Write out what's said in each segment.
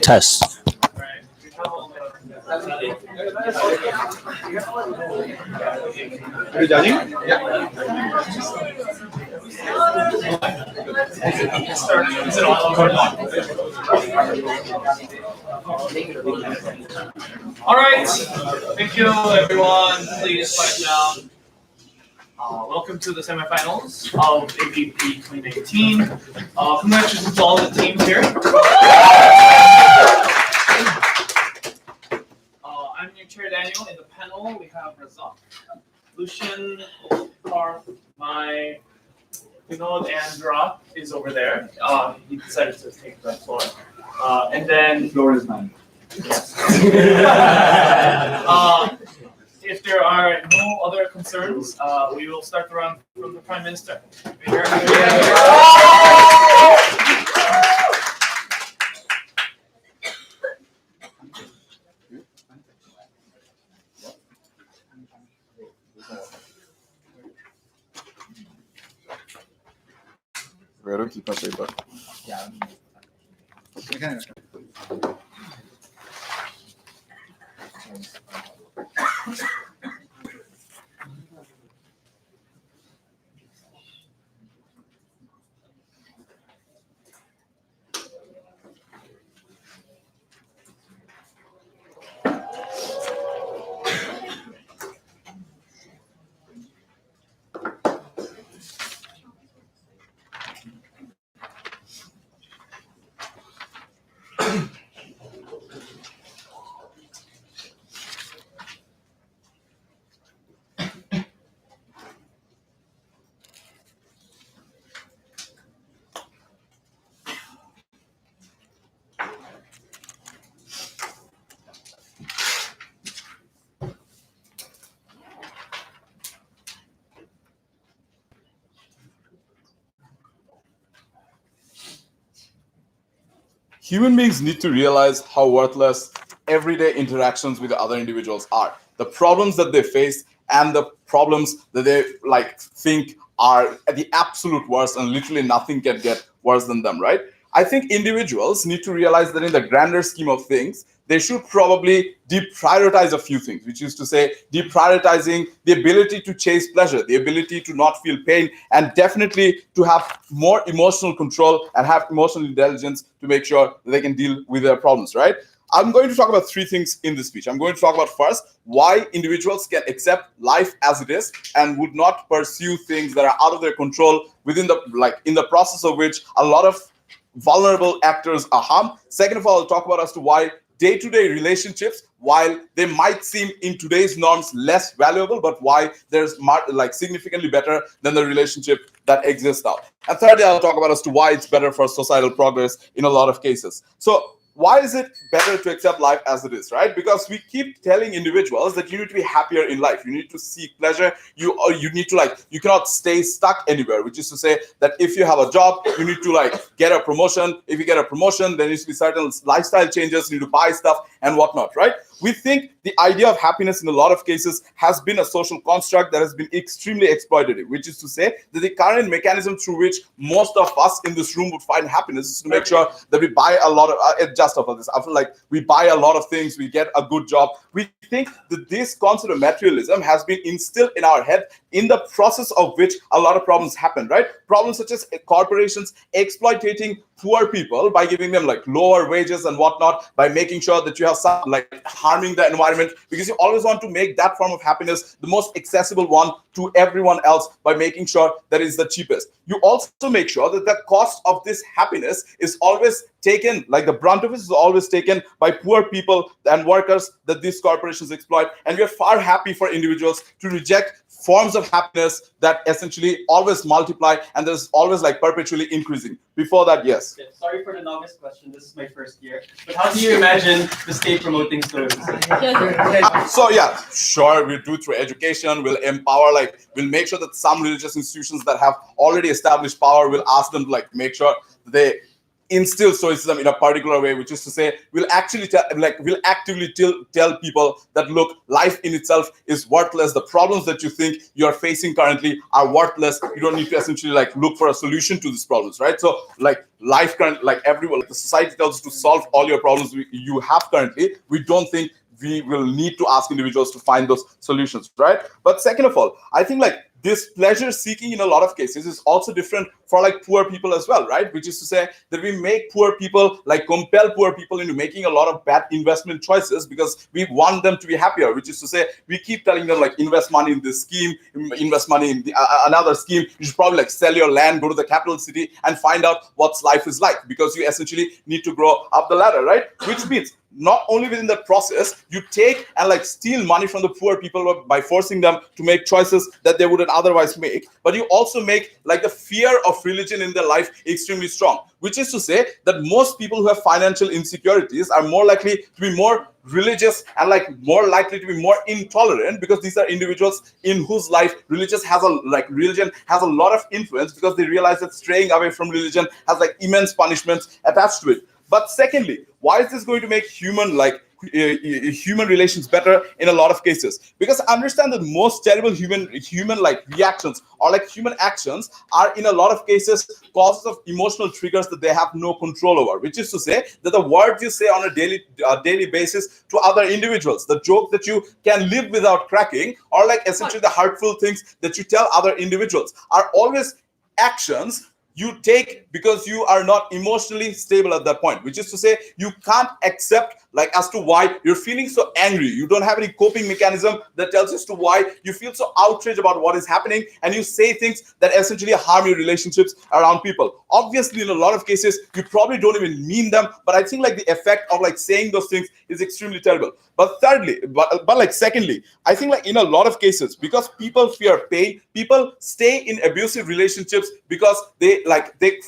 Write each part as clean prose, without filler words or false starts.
Test. Are you judging? All right. Thank you, everyone. Please quiet down. Welcome to the semifinals of ABP 2019. Congratulations to all the teams here. I'm your chair, Daniel. In the panel, we have Razak, Lucian, Parth, my Vinod, and Dra is over there. He decided to take the floor. And then The floor is mine. yes. If there are no other concerns, we will start the round from the Prime Minister. Where do I keep my paper? Human beings need to realize how worthless everyday interactions with other individuals are. The problems that they face and the problems that they think are at the absolute worst, and literally nothing can get worse than them, right? I think individuals need to realize that in the grander scheme of things, they should probably deprioritize a few things, which is to say deprioritizing the ability to chase pleasure, the ability to not feel pain, and definitely to have more emotional control and have emotional intelligence to make sure that they can deal with their problems, right? I'm going to talk about three things in this speech. I'm going to talk about first, why individuals can accept life as it is and would not pursue things that are out of their control within in the process of which a lot of vulnerable actors are harmed. Second of all, I'll talk about as to why day-to-day relationships, while they might seem in today's norms less valuable, but why there's significantly better than the relationship that exists now. And thirdly, I'll talk about as to why it's better for societal progress in a lot of cases. So why is it better to accept life as it is, right? Because we keep telling individuals that you need to be happier in life. You need to seek pleasure. You need to you cannot stay stuck anywhere, which is to say that if you have a job, you need to get a promotion. If you get a promotion, there needs to be certain lifestyle changes. You need to buy stuff and whatnot, right? We think the idea of happiness in a lot of cases has been a social construct that has been extremely exploitative, which is to say that the current mechanism through which most of us in this room would find happiness is to make sure that we buy a lot of, just after this, I feel like we buy a lot of things, we get a good job. We think that this concept of materialism has been instilled in our head, in the process of which a lot of problems happen, right? Problems such as corporations exploiting poor people by giving them lower wages and whatnot, by making sure that you have some harming the environment, because you always want to make that form of happiness the most accessible one to everyone else by making sure that it's the cheapest. You also make sure that the cost of this happiness is always taken, like the brunt of it is always taken by poor people and workers that these corporations exploit. And we are far happy for individuals to reject forms of happiness that essentially always multiply and there's always like perpetually increasing. Before that, yes. Yeah, sorry for the novice question. This is my first year. But how do you imagine the state promoting stoicism? So yeah, sure, we'll do through education, we'll empower, like we'll make sure that some religious institutions that have already established power, will ask them to like make sure they instill stoicism in a particular way, which is to say we'll actually actively tell people that look, life in itself is worthless. The problems that you think you're facing currently are worthless. You don't need to essentially like look for a solution to these problems, right? So like life current, like everyone, like the society tells you to solve all your problems you have currently. We don't think we will need to ask individuals to find those solutions, right? But second of all, I think like this pleasure seeking in a lot of cases is also different for like poor people as well, right? Which is to say that we make poor people, like compel poor people into making a lot of bad investment choices because we want them to be happier, which is to say we keep telling them like invest money in this scheme, invest money in another scheme. You should probably like sell your land, go to the capital city and find out what life is like, because you essentially need to grow up the ladder, right? Which means not only within that process, you take and like steal money from the poor people by forcing them to make choices that they wouldn't otherwise make, but you also make like the fear of religion in their life extremely strong, which is to say that most people who have financial insecurities are more likely to be more religious and like more likely to be more intolerant, because these are individuals in whose life religion has a lot of influence, because they realize that straying away from religion has like immense punishments attached to it. But secondly, why is this going to make human relations better in a lot of cases? Because understand that most terrible human like reactions or like human actions are in a lot of cases causes of emotional triggers that they have no control over, which is to say that the words you say on a daily basis to other individuals, the joke that you can live without cracking, or like essentially the hurtful things that you tell other individuals are always actions you take because you are not emotionally stable at that point, which is to say you can't accept like as to why you're feeling so angry. You don't have any coping mechanism that tells us to why you feel so outraged about what is happening, and you say things that essentially harm your relationships around people. Obviously, in a lot of cases, you probably don't even mean them, but I think like the effect of like saying those things is extremely terrible. But secondly, I think like in a lot of cases, because people fear pain, people stay in abusive relationships because they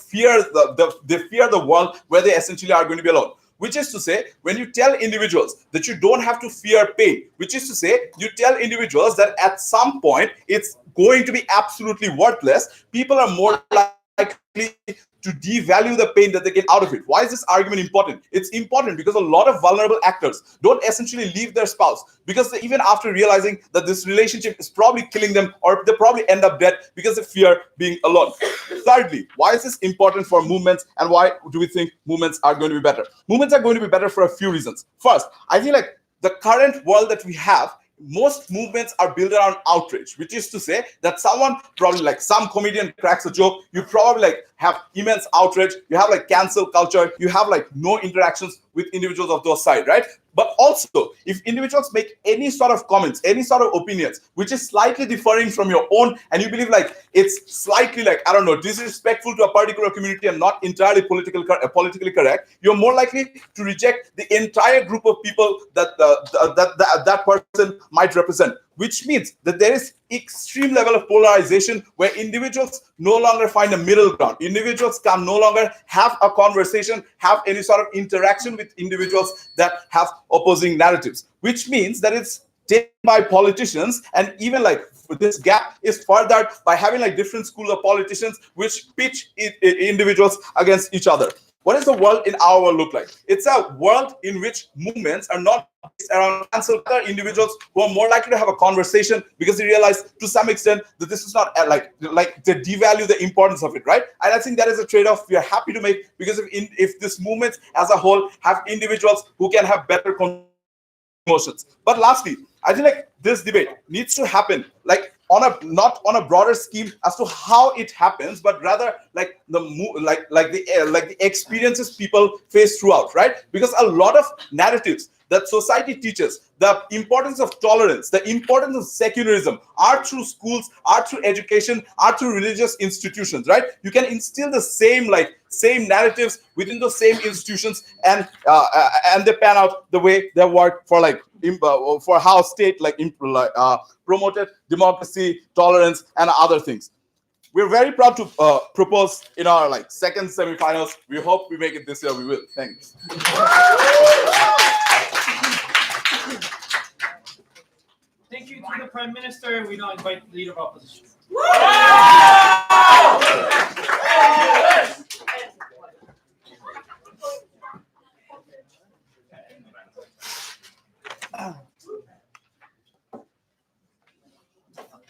fear the world where they essentially are going to be alone. Which is to say, when you tell individuals that you don't have to fear pain, which is to say, you tell individuals that at some point it's going to be absolutely worthless, people are more likely to devalue the pain that they get out of it. Why is this argument important? It's important because a lot of vulnerable actors don't essentially leave their spouse, because even after realizing that this relationship is probably killing them, or they probably end up dead because they fear being alone. Thirdly, why is this important for movements, and why do we think movements are going to be better? Movements are going to be better for a few reasons. First, I think like the current world that we have, most movements are built around outrage, which is to say that someone probably like some comedian cracks a joke, you probably like have immense outrage, you have like cancel culture, you have like no interactions with individuals of those side, right? But also, if individuals make any sort of comments, any sort of opinions, which is slightly differing from your own, and you believe like it's slightly like, I don't know, disrespectful to a particular community and not entirely politically correct, you're more likely to reject the entire group of people that person might represent. Which means that there is extreme level of polarization where individuals no longer find a middle ground. Individuals can no longer have a conversation, have any sort of interaction with individuals that have opposing narratives. Which means that it's taken by politicians, and even like this gap is furthered by having like different schools of politicians which pitch individuals against each other. What does the world in our world look like? It's a world in which movements are not based around cancel other individuals who are more likely to have a conversation because they realize to some extent that this is not like they devalue the importance of it, right? And I think that is a trade-off we are happy to make, because if this movement as a whole have individuals who can have better emotions. But lastly, I think like this debate needs to happen like not on a broader scheme as to how it happens, but rather like the experiences people face throughout, right? Because a lot of narratives that society teaches, the importance of tolerance, the importance of secularism, are through schools, are through education, are through religious institutions, right? You can instill the same narratives within those same institutions, and they pan out the way they work for for how state promoted democracy, tolerance, and other things. We're very proud to propose in our second semifinals. We hope we make it this year. We will. Thanks. Thank you to the Prime Minister. We now invite the Leader of Opposition.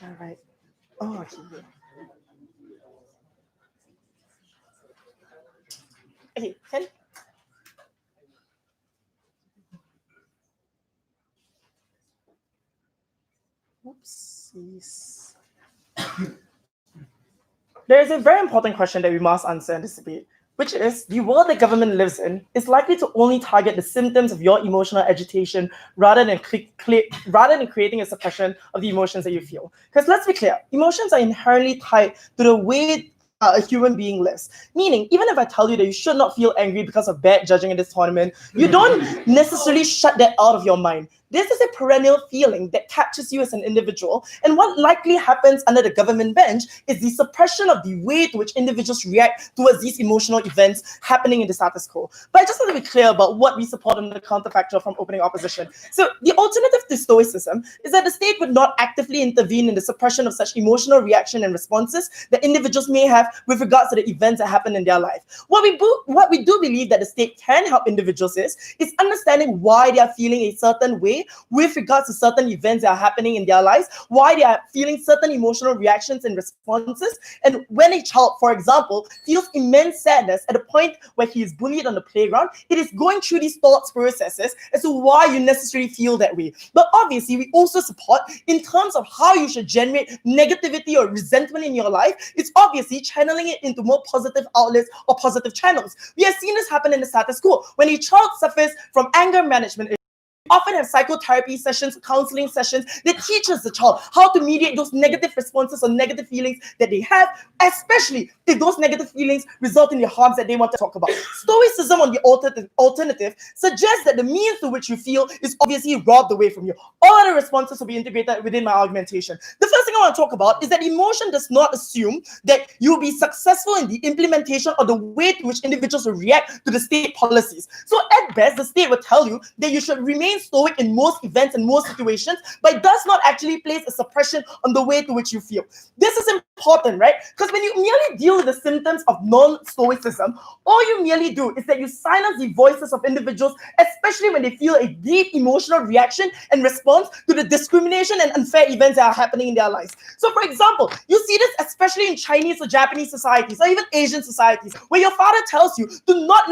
All right. Oh, okay. Okay, Ken? Oopsies. There is a very important question that we must answer in this debate, which is, the world the government lives in is likely to only target the symptoms of your emotional agitation rather than creating a suppression of the emotions that you feel. Because let's be clear, emotions are inherently tied to the way a human being lives. Meaning, even if I tell you that you should not feel angry because of bad judging in this tournament, you don't necessarily shut that out of your mind. This is a perennial feeling that captures you as an individual, and what likely happens under the government bench is the suppression of the way to which individuals react towards these emotional events happening in the status quo. But I just want to be clear about what we support on the counterfactual from opening opposition. So the alternative to stoicism is that the state would not actively intervene in the suppression of such emotional reaction and responses that individuals may have with regards to the events that happen in their life. What we do believe that the state can help individuals is understanding why they are feeling a certain way with regards to certain events that are happening in their lives, why they are feeling certain emotional reactions and responses. And when a child, for example, feels immense sadness at the point where he is bullied on the playground, it is going through these thoughts processes as to why you necessarily feel that way. But obviously, we also support, in terms of how you should generate negativity or resentment in your life, it's obviously channeling it into more positive outlets or positive channels. We have seen this happen in the status quo. When a child suffers from anger management, often have psychotherapy sessions, counseling sessions that teaches the child how to mediate those negative responses or negative feelings that they have, especially if those negative feelings result in the harms that they want to talk about. Stoicism, on the alternative, suggests that the means to which you feel is obviously robbed away from you. All other responses will be integrated within my argumentation. The first thing I want to talk about is that emotion does not assume that you'll be successful in the implementation or the way to which individuals will react to the state policies. So at best, the state will tell you that you should remain stoic in most events and most situations, but it does not actually place a suppression on the way to which you feel. This is important, right? Because when you merely deal with the symptoms of non-stoicism, all you merely do is that you silence the voices of individuals, especially when they feel a deep emotional reaction and response to the discrimination and unfair events that are happening in their lives. So, for example, you see this especially in Chinese or Japanese societies, or even Asian societies, where your father tells you to not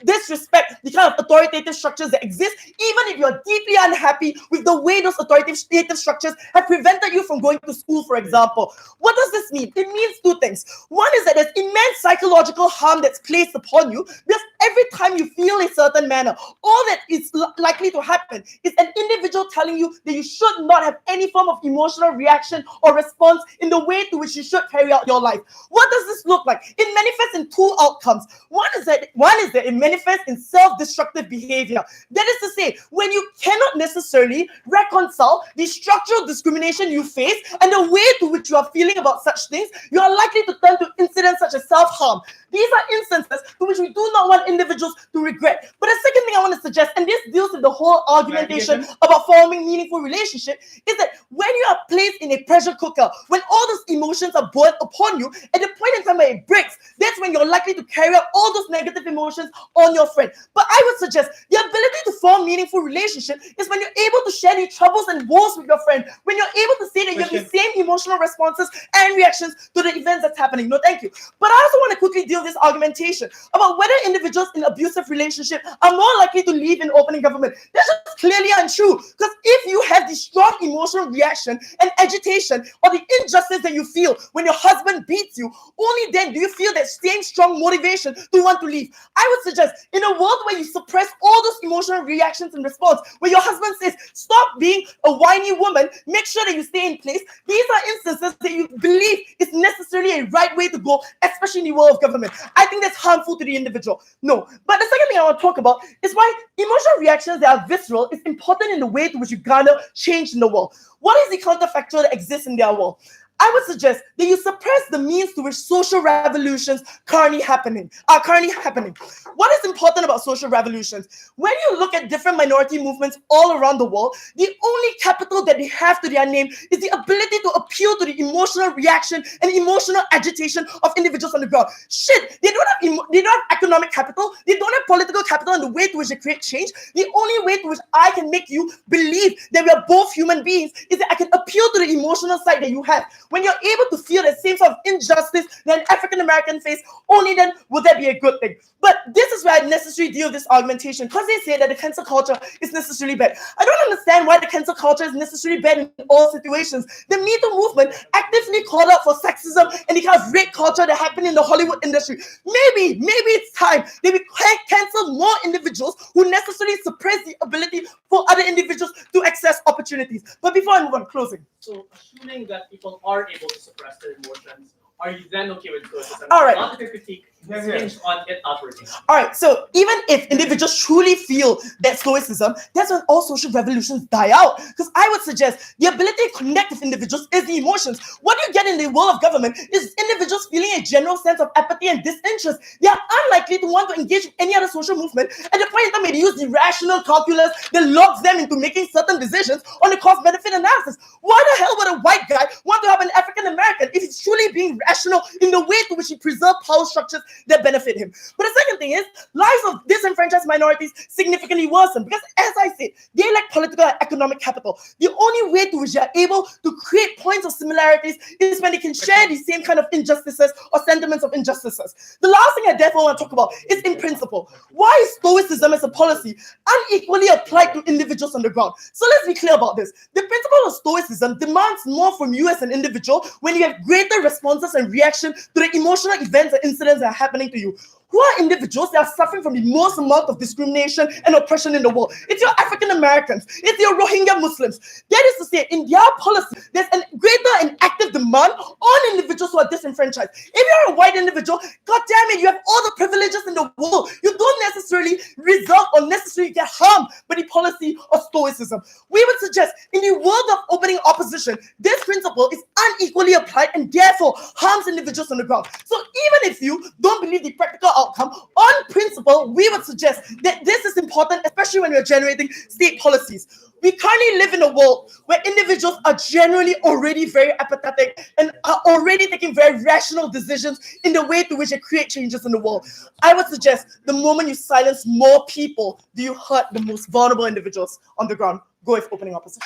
disrespect the kind of authoritative structures that exist, even if you're deeply unhappy with the way those authoritative structures have prevented you from going to school, for example. What does this mean? It means two things. One is that there's immense psychological harm that's placed upon you, because every time you feel a certain manner, all that is likely to happen is an individual telling you that you should not have any form of emotional reaction or response in the way to which you should carry out your life. What does this look like? It manifests in two outcomes. One is that it manifests in self-destructive behavior. That is to say, when you cannot necessarily reconcile the structural discrimination you face and the way to which you are feeling about such things, you are likely to turn to incidents such as self-harm. These are instances to which we do not want individuals to regret. But the second thing I want to suggest, and this deals with the whole argumentation about forming meaningful relationship, is that when you are placed in a pressure cooker, when all those emotions are boiled upon you, at the point in time where it breaks, that's when you're likely to carry out all those negative emotions on your friend. But I would suggest the ability to form meaningful relationship is when you're able to share the troubles and woes with your friend, when you're able to say that you have the same emotional responses and reactions to the events that's happening. No, thank you. But I also want to quickly deal with this argumentation about whether individuals in abusive relationship are more likely to live in opening government. That's just clearly untrue. Because if you have the strong emotional reaction and agitation or the injustice that you feel when your husband beats you, only then do you feel that same strong motivation to want to leave. I would suggest in a world where you suppress all those emotional reactions and response, where your husband says, stop being a whiny woman, make sure that you stay in place. These are instances that you believe is necessarily a right way to go, especially in the world of government. I think that's harmful to the individual. No. But the second thing I want to talk about is why emotional reactions that are visceral is important in the way to which you garner change in the world. What is the counterfactual that exists in their world? I would suggest that you suppress the means to which social revolutions currently happening. What is important about social revolutions? When you look at different minority movements all around the world, the only capital that they have to their name is the ability to appeal to the emotional reaction and emotional agitation of individuals on the ground. Shit, they don't have economic capital, they don't have political capital in the way to which they create change. The only way to which I can make you believe that we are both human beings is that I can appeal to the emotional side that you have. When you're able to feel the same sort of injustice that an African American face, only then will that be a good thing. But this is where I necessarily deal with this argumentation, because they say that the cancel culture is necessarily bad. I don't understand why the cancel culture is necessarily bad in all situations. The Me Too movement actively called out for sexism and the kind of rape culture that happened in the Hollywood industry. Maybe it's time that we cancel more individuals who necessarily suppress the ability for other individuals to access opportunities. But before I move on, closing. So, assuming that people are able to suppress their emotions, are you then okay with stoicism? All right. Not if your critique is hinged on it not working. All right, so even if individuals truly feel that stoicism, that's when all social revolutions die out. Because I would suggest the ability to connect with individuals is the emotions. What you get in the world of government is individuals feeling a general sense of apathy and disinterest. They are unlikely to want to engage with any other social movement at the point in time where they use the rational calculus that locks them into making certain decisions on the cost-benefit analysis. Why the hell would a white guy want to have an African American if he's truly being rational in the way to which he preserves power structures that benefit him? But the second thing is, lives of disenfranchised minorities significantly worsen because, as I said, they lack political and economic capital. The only way to which they are able to create points of similarities is when they can share the same kind of injustices or sentiments of injustices. The last thing I therefore want to talk about is, in principle, why is stoicism as a policy unequally applied to individuals on the ground? So let's be clear about this. The principle of stoicism demands more from you as an individual when you have greater responses and reaction to the emotional events and incidents that are happening to you. Who are individuals that are suffering from the most amount of discrimination and oppression in the world? It's your African Americans, it's your Rohingya Muslims. That is to say, in their policy, there's a greater and active demand on individuals who are disenfranchised. If you're a white individual, god damn it, you have all the privileges in the world. You don't necessarily result or necessarily get harmed by the policy of stoicism. We would suggest, in the world of opening opposition, this principle is unequally applied and therefore harms individuals on the ground. So even if you don't believe the practical outcome, on principle, we would suggest that this is important, especially when we're generating state policies. We currently live in a world where individuals are generally already very apathetic and are already taking very rational decisions in the way to which they create changes in the world. I would suggest the moment you silence more people, do you hurt the most vulnerable individuals on the ground. Go with opening opposition.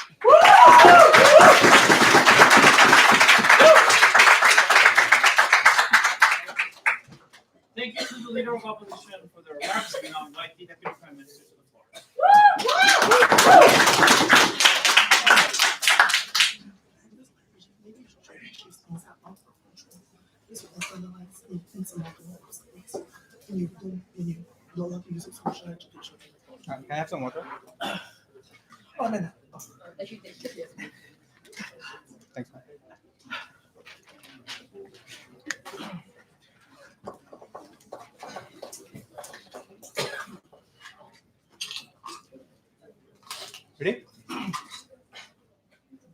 Thank you to the Leader of Opposition for the remarks. We now invite the Deputy Prime Minister to the Can I have some water? Oh, no. Thanks, man. Ready?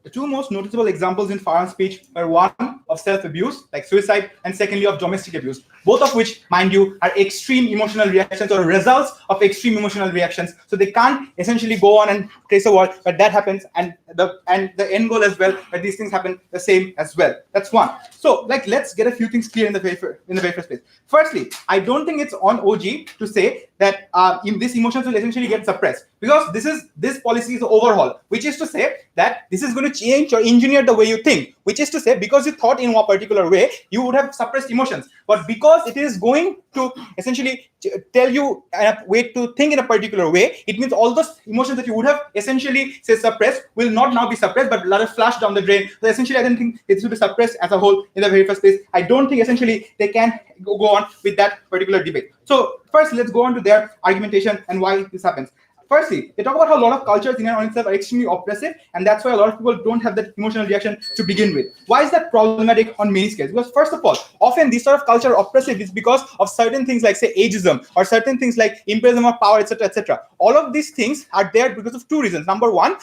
The two most noticeable examples in Farhan's speech are one of self-abuse, like suicide, and secondly of domestic abuse, both of which, mind you, are extreme emotional reactions or results of extreme emotional reactions. So they can't essentially go on and trace a wall, but that happens, and the end goal as well, that these things happen the same as well. That's one. So let's get a few things clear in the very first place. Firstly, I don't think it's on OG to say that these emotions will essentially get suppressed, because this policy is an overhaul, which is to say that this is going to change or engineer the way you think, which is to say, because you thought in a particular way, you would have suppressed emotions. But because because it is going to essentially tell you a way to think in a particular way, it means all those emotions that you would have essentially say suppressed will not now be suppressed, but rather flash down the drain. So essentially, I don't think it should be suppressed as a whole in the very first place. I don't think essentially they can go on with that particular debate. So first, let's go on to their argumentation and why this happens. Firstly, they talk about how a lot of cultures in and on itself are extremely oppressive, and that's why a lot of people don't have that emotional reaction to begin with. Why is that problematic on many scales? Because first of all, often these sort of culture oppressive is because of certain things like, say, ageism, or certain things like imperialism of power, etc., etc. All of these things are there because of two reasons. Number one,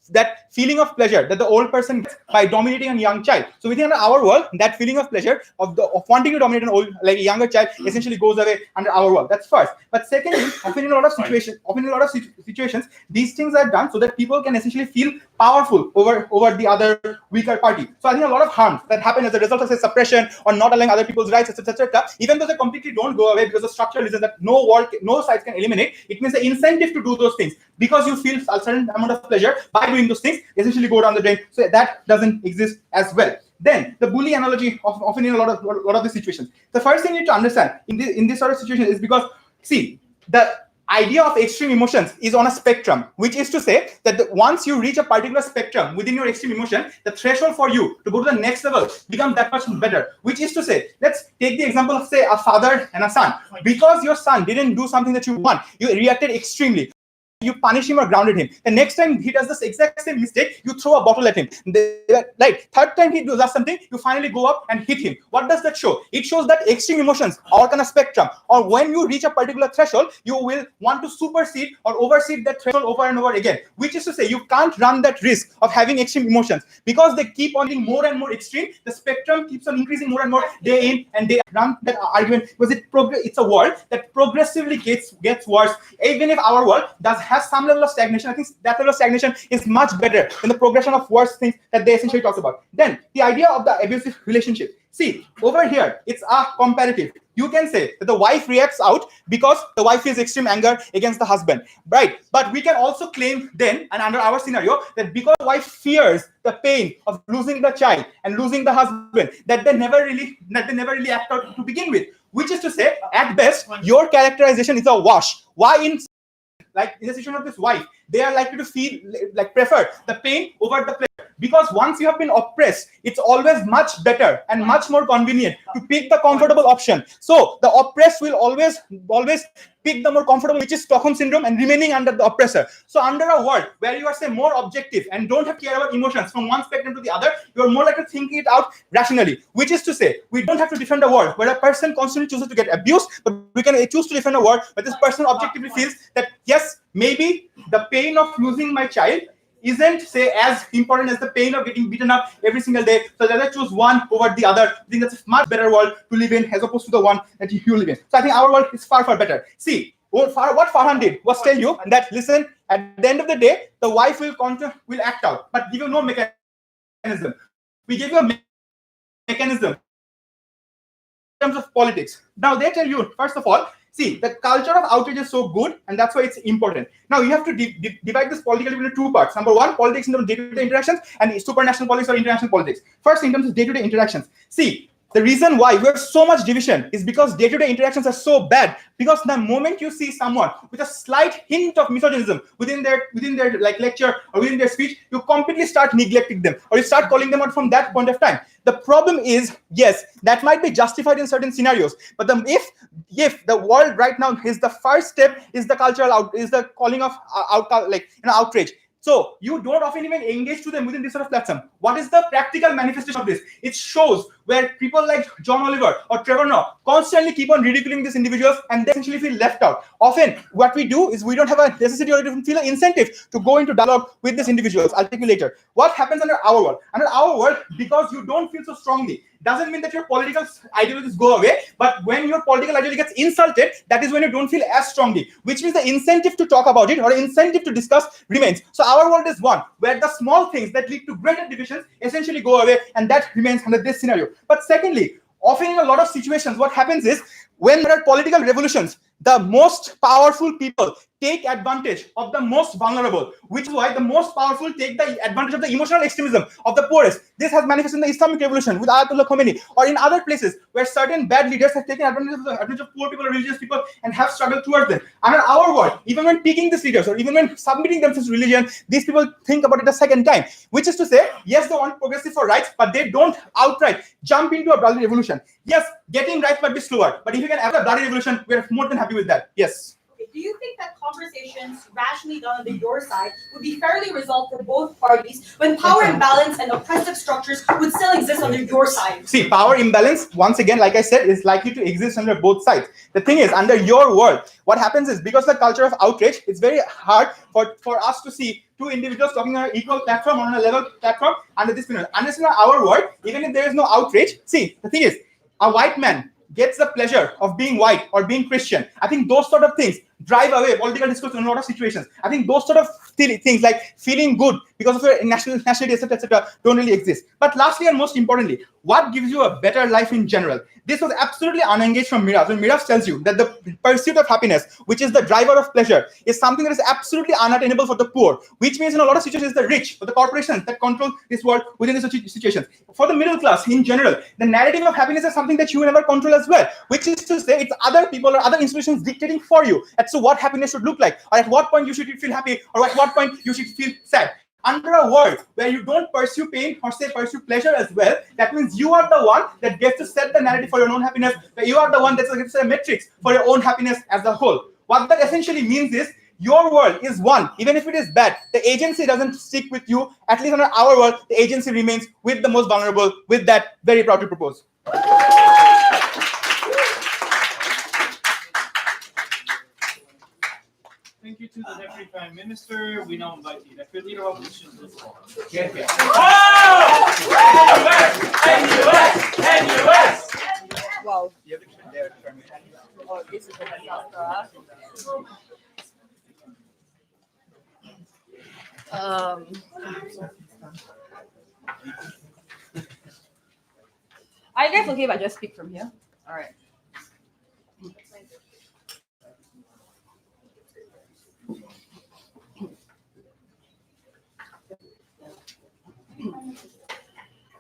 that feeling of pleasure that the old person gets by dominating a young child. So within our world, that feeling of pleasure of wanting to dominate an old, like a younger child, essentially goes away under our world. That's first. But secondly, often in a lot of situations, these things are done so that people can essentially feel powerful over the other weaker party. So I think a lot of harm that happen as a result of, say, suppression or not allowing other people's rights, etc., even though they completely don't go away because of structural reasons that no sides can eliminate, it means the incentive to do those things because you feel a certain amount of pleasure by doing those things essentially go down the drain. So that doesn't exist as well. Then the bully analogy often in a lot of these situations. The first thing you need to understand in this sort of situation is because, see, the idea of extreme emotions is on a spectrum, which is to say that once you reach a particular spectrum within your extreme emotion, the threshold for you to go to the next level becomes that much better. Which is to say, let's take the example of, say, a father and a son. Because your son didn't do something that you want, you reacted extremely. You punish him or grounded him. The next time he does the exact same mistake, you throw a bottle at him. Right? Third time he does something, you finally go up and hit him. What does that show? It shows that extreme emotions are on a spectrum, or when you reach a particular threshold, you will want to supersede or oversede that threshold over and over again. Which is to say, you can't run that risk of having extreme emotions because they keep on being more and more extreme. The spectrum keeps on increasing more and more day in and day out. Run that argument because it's a world that progressively gets worse. Even if our world has some level of stagnation, I think that level of stagnation is much better than the progression of worse things that they essentially talk about. Then the idea of the abusive relationship. See, over here, it's a comparative. You can say that the wife reacts out because the wife feels extreme anger against the husband, right? But we can also claim then, and under our scenario, that because the wife fears the pain of losing the child and losing the husband, that they never really act out to begin with. Which is to say, at best, your characterization is a wash. Why in the situation of this wife, they are likely to feel prefer the pain over the pleasure, because once you have been oppressed, it's always much better and much more convenient to pick the comfortable option. So the oppressed will always pick the more comfortable, which is Stockholm syndrome, and remaining under the oppressor. So under a world where you are, say, more objective and don't have to care about emotions from one spectrum to the other, you are more likely to think it out rationally. Which is to say, we don't have to defend a world where a person constantly chooses to get abused, but we can choose to defend a world where this person objectively feels that, yes, maybe the pain of losing my child isn't, say, as important as the pain of getting beaten up every single day. So let us choose one over the other. I think that's a much better world to live in as opposed to the one that you live in. So I think our world is far, far better. See, what Farhan did was tell you that, listen, at the end of the day, the wife will act out, but give you no mechanism. We give you a mechanism in terms of politics. Now they tell you, first of all, see, the culture of outrage is so good, and that's why it's important. Now, you have to divide this politically into two parts. Number one, politics in terms of day-to-day interactions, and supranational politics or international politics. First, in terms of day-to-day interactions. See, the reason why we have so much division is because day-to-day interactions are so bad. Because the moment you see someone with a slight hint of misogynism within their lecture or within their speech, you completely start neglecting them, or you start calling them out from that point of time. The problem is, yes, that might be justified in certain scenarios, but if the world right now is the first step is the cultural is the calling of outrage. So you don't often even engage to them within this sort of platform. What is the practical manifestation of this? It shows where people like John Oliver or Trevor Noah constantly keep on ridiculing these individuals, and they essentially feel left out. Often, what we do is we don't have a necessity or even feel an incentive to go into dialogue with these individuals. I'll take you later. What happens under our world? Under our world, because you don't feel so strongly, doesn't mean that your political ideologies go away, but when your political ideology gets insulted, that is when you don't feel as strongly, which means the incentive to talk about it or incentive to discuss remains. So our world is one where the small things that lead to greater divisions essentially go away, and that remains under this scenario. But secondly, often in a lot of situations, what happens is when there are political revolutions, the most powerful people take advantage of the most vulnerable, which is why the most powerful take the advantage of the emotional extremism of the poorest. This has manifested in the Islamic Revolution with Ayatollah Khomeini, or in other places where certain bad leaders have taken advantage of poor people or religious people and have struggled towards them. And in our world, even when picking these leaders or even when submitting themselves to religion, these people think about it a second time, which is to say, yes, they want progressive for rights, but they don't outright jump into a bloody revolution. Yes, getting rights might be slower, but if you can have a bloody revolution, we're more than happy with that. Yes. Do you think that conversations rationally done on your side would be fairly resolved for both parties when power imbalance and oppressive structures would still exist on your side? See, power imbalance, once again, like I said, is likely to exist under both sides. The thing is, under your world, what happens is, because the culture of outrage, it's very hard for us to see two individuals talking on an equal platform, on a level platform, under this phenomenon. Unless in our world, even if there is no outrage, see, the thing is, a white man gets the pleasure of being white or being Christian. I think those sort of things drive away political discourse in a lot of situations. I think those sort of things like feeling good because of your nationality, etc., don't really exist. But lastly and most importantly, what gives you a better life in general? This was absolutely unengaged from Mirav. When Mirav tells you that the pursuit of happiness, which is the driver of pleasure, is something that is absolutely unattainable for the poor, which means in a lot of situations the rich or the corporations that control this world within these situations. For the middle class in general, the narrative of happiness is something that you will never control as well, which is to say it's other people or other institutions dictating for you as to what happiness should look like, or at what point you should feel happy, or at what point you should feel sad. Under a world where you don't pursue pain or say pursue pleasure as well, that means you are the one that gets to set the narrative for your own happiness, where you are the one that gets a metrics for your own happiness as a whole. What that essentially means is your world is one, even if it is bad. The agency doesn't stick with you. At least under our world, the agency remains with the most vulnerable. With that, very proud to propose. Thank you to the Deputy Prime Minister. We now invite the Deputy Leader of Opposition to the floor. NUS! Wow. Oh, this is a disaster. Are you guys okay if I just speak from here? All right.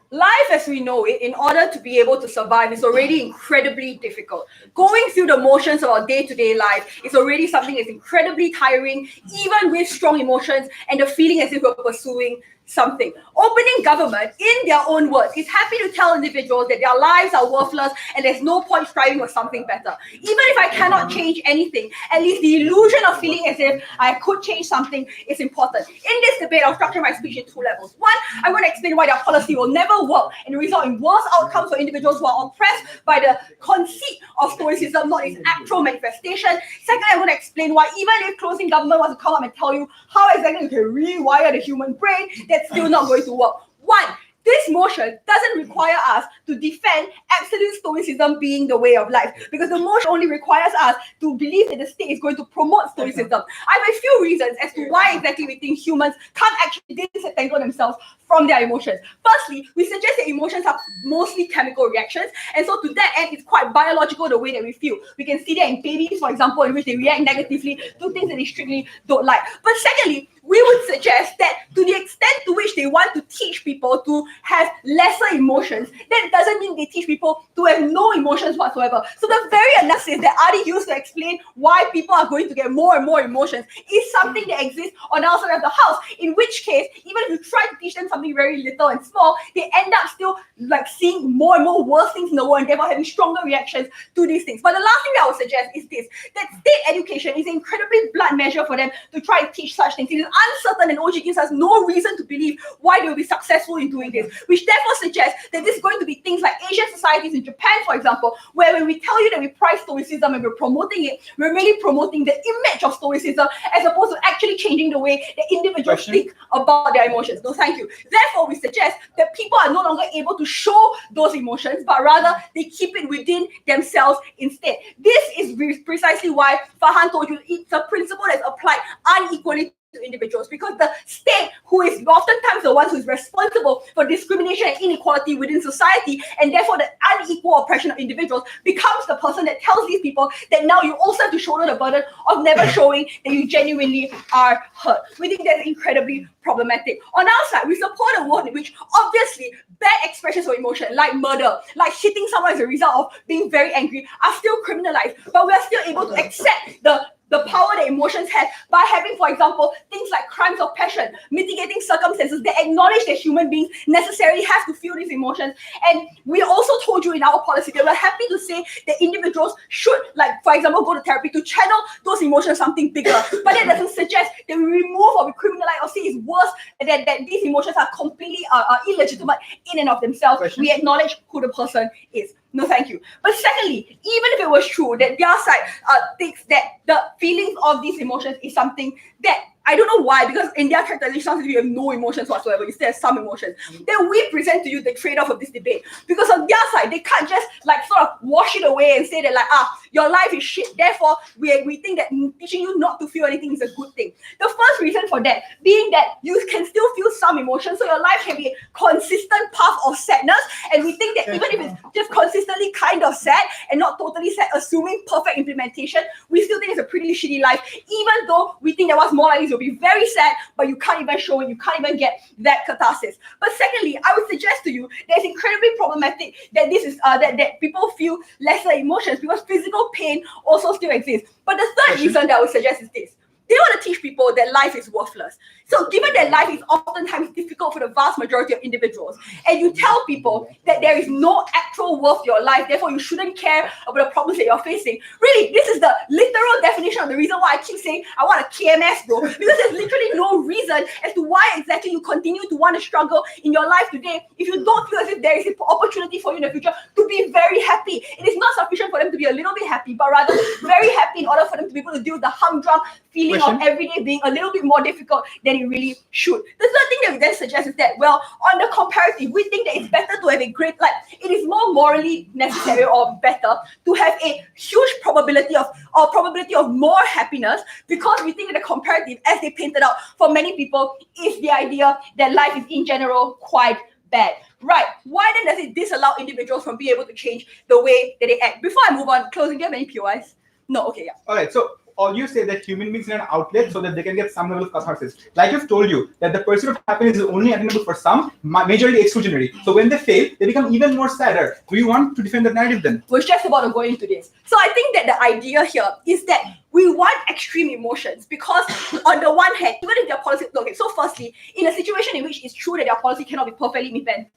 Life as we know it, in order to be able to survive, is already incredibly difficult. Going through the motions of our day-to-day life is already something that's incredibly tiring, even with strong emotions and the feeling as if we're pursuing something. Opening government, in their own words, is happy to tell individuals that their lives are worthless and there's no point striving for something better. Even if I cannot change anything, at least the illusion of feeling as if I could change something is important. In this debate, I'll structure my speech in two levels. One, I'm going to explain why their policy will never work and result in worse outcomes for individuals who are oppressed by the conceit of stoicism, not its actual manifestation. Second, I'm going to explain why even if closing government wants to come up and tell you how exactly you can rewire the human brain, that's still not going to work. One, this motion doesn't require us to defend absolute stoicism being the way of life, because the motion only requires us to believe that the state is going to promote stoicism. I have a few reasons as to why exactly we think humans can't actually disentangle themselves from their emotions. Firstly, we suggest that emotions are mostly chemical reactions, and so to that end, it's quite biological the way that we feel. We can see that in babies, for example, in which they react negatively to things that they strictly don't like. But secondly, we would suggest that to the extent to which they want to teach people to have lesser emotions, that doesn't mean they teach people to have no emotions whatsoever. So the very analysis that Adi used to explain why people are going to get more and more emotions is something that exists on the outside of the house, in which case, even if you try to teach them something very little and small, they end up still like seeing more and more worse things in the world and therefore having stronger reactions to these things. But the last thing that I would suggest is this, that state education is an incredibly blunt measure for them to try and teach such things. It is uncertain, and OG gives us no reason to believe why they will be successful in doing this, which therefore suggests that this is going to be things like Asian societies in Japan, for example, where when we tell you that we prize stoicism and we're promoting it, we're really promoting the image of stoicism as opposed to actually changing the way that individuals think about their emotions. No, thank you. Therefore, we suggest that people are no longer able to show those emotions, but rather they keep it within themselves instead. This is precisely why Farhan told you it's a principle that's applied unequally to individuals because the state, who is oftentimes the one who is responsible for discrimination and inequality within society, and therefore the unequal oppression of individuals, becomes the person that tells these people that now you also have to shoulder the burden of never showing that you genuinely are hurt. We think that's incredibly problematic. On our side, we support a world in which obviously bad expressions of emotion like murder, like hitting someone as a result of being very angry are still criminalized, but we are still able to accept the power that emotions have by having, for example, things like crimes of passion, mitigating circumstances that acknowledge that human beings necessarily have to feel these emotions. And we also told you in our policy that we're happy to say that individuals should, like, for example, go to therapy to channel those emotions something bigger. But that doesn't suggest that we remove or we criminalize or say it's worse, that these emotions are completely illegitimate in and of themselves. Question? We acknowledge who the person is. No, thank you. But secondly, even if it was true that their side thinks that the feelings of these emotions is something that, I don't know why, because in their characterization, you have no emotions whatsoever, you still have some emotions, then we present to you the trade-off of this debate. Because on their side, they can't just like sort of wash it away and say that like, your life is shit, therefore we think that teaching you not to feel anything is a good thing. The first reason for that being that you can still feel some emotion, so your life can be a consistent path of sadness, and we think that even if it's just consistently kind of sad and not totally sad, assuming perfect implementation, we still think it's a pretty shitty life, even though we think that what's more likely to be very sad, but you can't even show it, you can't even get that catharsis. But secondly, I would suggest to you that it's incredibly problematic that this is that people feel lesser emotions because physical pain also still exists. But the third reason that I would suggest is this. They want to teach people that life is worthless. So given that life is oftentimes difficult for the vast majority of individuals, and you tell people that there is no actual worth to your life, therefore you shouldn't care about the problems that you're facing. Really, this is the literal definition of the reason why I keep saying I want a KMS, bro. Because there's literally no reason as to why exactly you continue to want to struggle in your life today if you don't feel as if there is an opportunity for you in the future to be very happy. It is not sufficient for them to be a little bit happy, but rather very happy in order for them to be able to deal with the humdrum feeling of every day being a little bit more difficult than it really should. The third thing that we then suggest is that, well, on the comparative, we think that it's better to have a great, like, it is more morally necessary or better to have a huge probability of more happiness, because we think that the comparative, as they painted out for many people, is the idea that life is in general quite bad. Right. Why then does it disallow individuals from being able to change the way that they act? Before I move on, closing, do you have any POIs? No, okay, yeah. All right, so all you say that human beings need an outlet so that they can get some level of catharsis. Like I've told you, that the pursuit of happiness is only attainable for some, majorly exclusionary. So when they fail, they become even more sadder. Do you want to defend that narrative then? We're just about to go into this. So I think that the idea here is that we want extreme emotions because on the one hand, even if their policy, okay, so firstly, in a situation in which it's true that their policy cannot be perfectly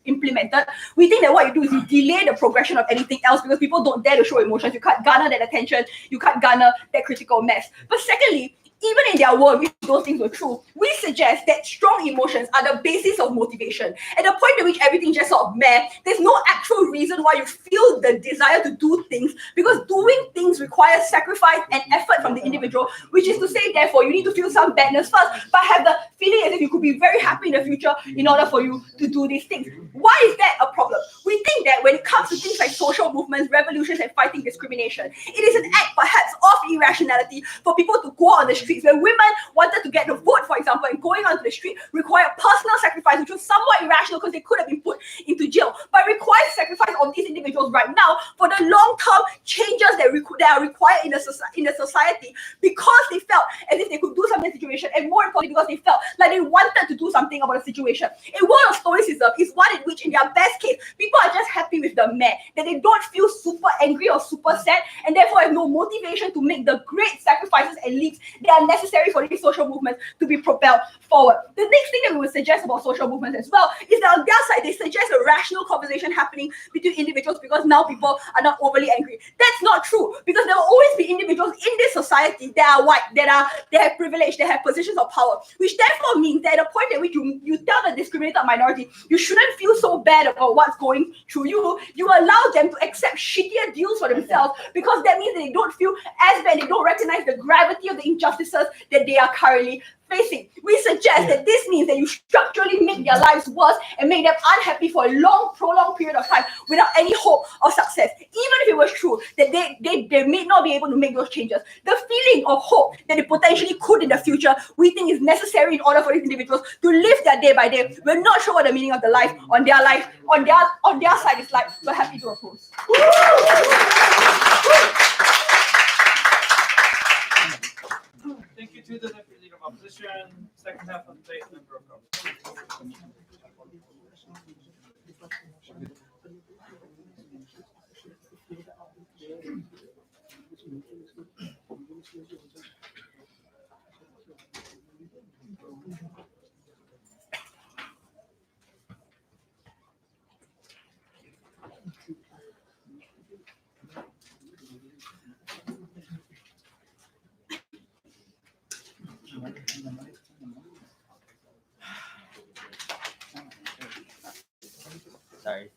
implemented, we think that what you do is you delay the progression of anything else because people don't dare to show emotions. You can't garner that attention. You can't garner that critical mass. But secondly, even in their world, which those things were true, we suggest that strong emotions are the basis of motivation. At the point at which everything just sort of meh, there's no actual reason why you feel the desire to do things, because doing things requires sacrifice and effort from the individual, which is to say, therefore, you need to feel some badness first, but have the feeling as if you could be very happy in the future in order for you to do these things. Why is that a problem? We think that when it comes to things like social movements, revolutions, and fighting discrimination, it is an act perhaps of irrationality for people to go on the streets. When women wanted to get the vote, for example, and going onto the street required personal sacrifice, which was somewhat irrational because they could have been put into jail, but requires sacrifice of these individuals right now for the long-term changes that are required in the society, because they felt as if they could do something in the situation, and more importantly, because they felt like they wanted to do something about the situation. A world of stoicism is one in which, in their best case, people are just happy with the meh, that they don't feel super angry or super sad, and therefore have no motivation to make the great sacrifices and leaps that are necessary for these social movements to be propelled forward. The next thing that we would suggest about social movements as well is that on their side, they suggest a rational conversation happening between individuals because now people are not overly angry. That's not true, because there will always be individuals in this society that are white, they have privilege, they have positions of power, which therefore means that at the point at which you tell the discriminated minority you shouldn't feel so bad about what's going through you, you allow them to accept shittier deals for themselves, because that means that they don't feel as bad, they don't recognize the gravity of the injustices that they are currently facing. We suggest that this means that you structurally make their lives worse and make them unhappy for a long, prolonged period of time without any hope of success. Even if it was true that they may not be able to make those changes, the feeling of hope that they potentially could in the future, we think is necessary in order for these individuals to live their day by day. We're not sure what the meaning of the life on their side is like. We're happy to oppose. Thank you to the Deputy Leader of Opposition. Second half of the debate, Member of Government. Sorry.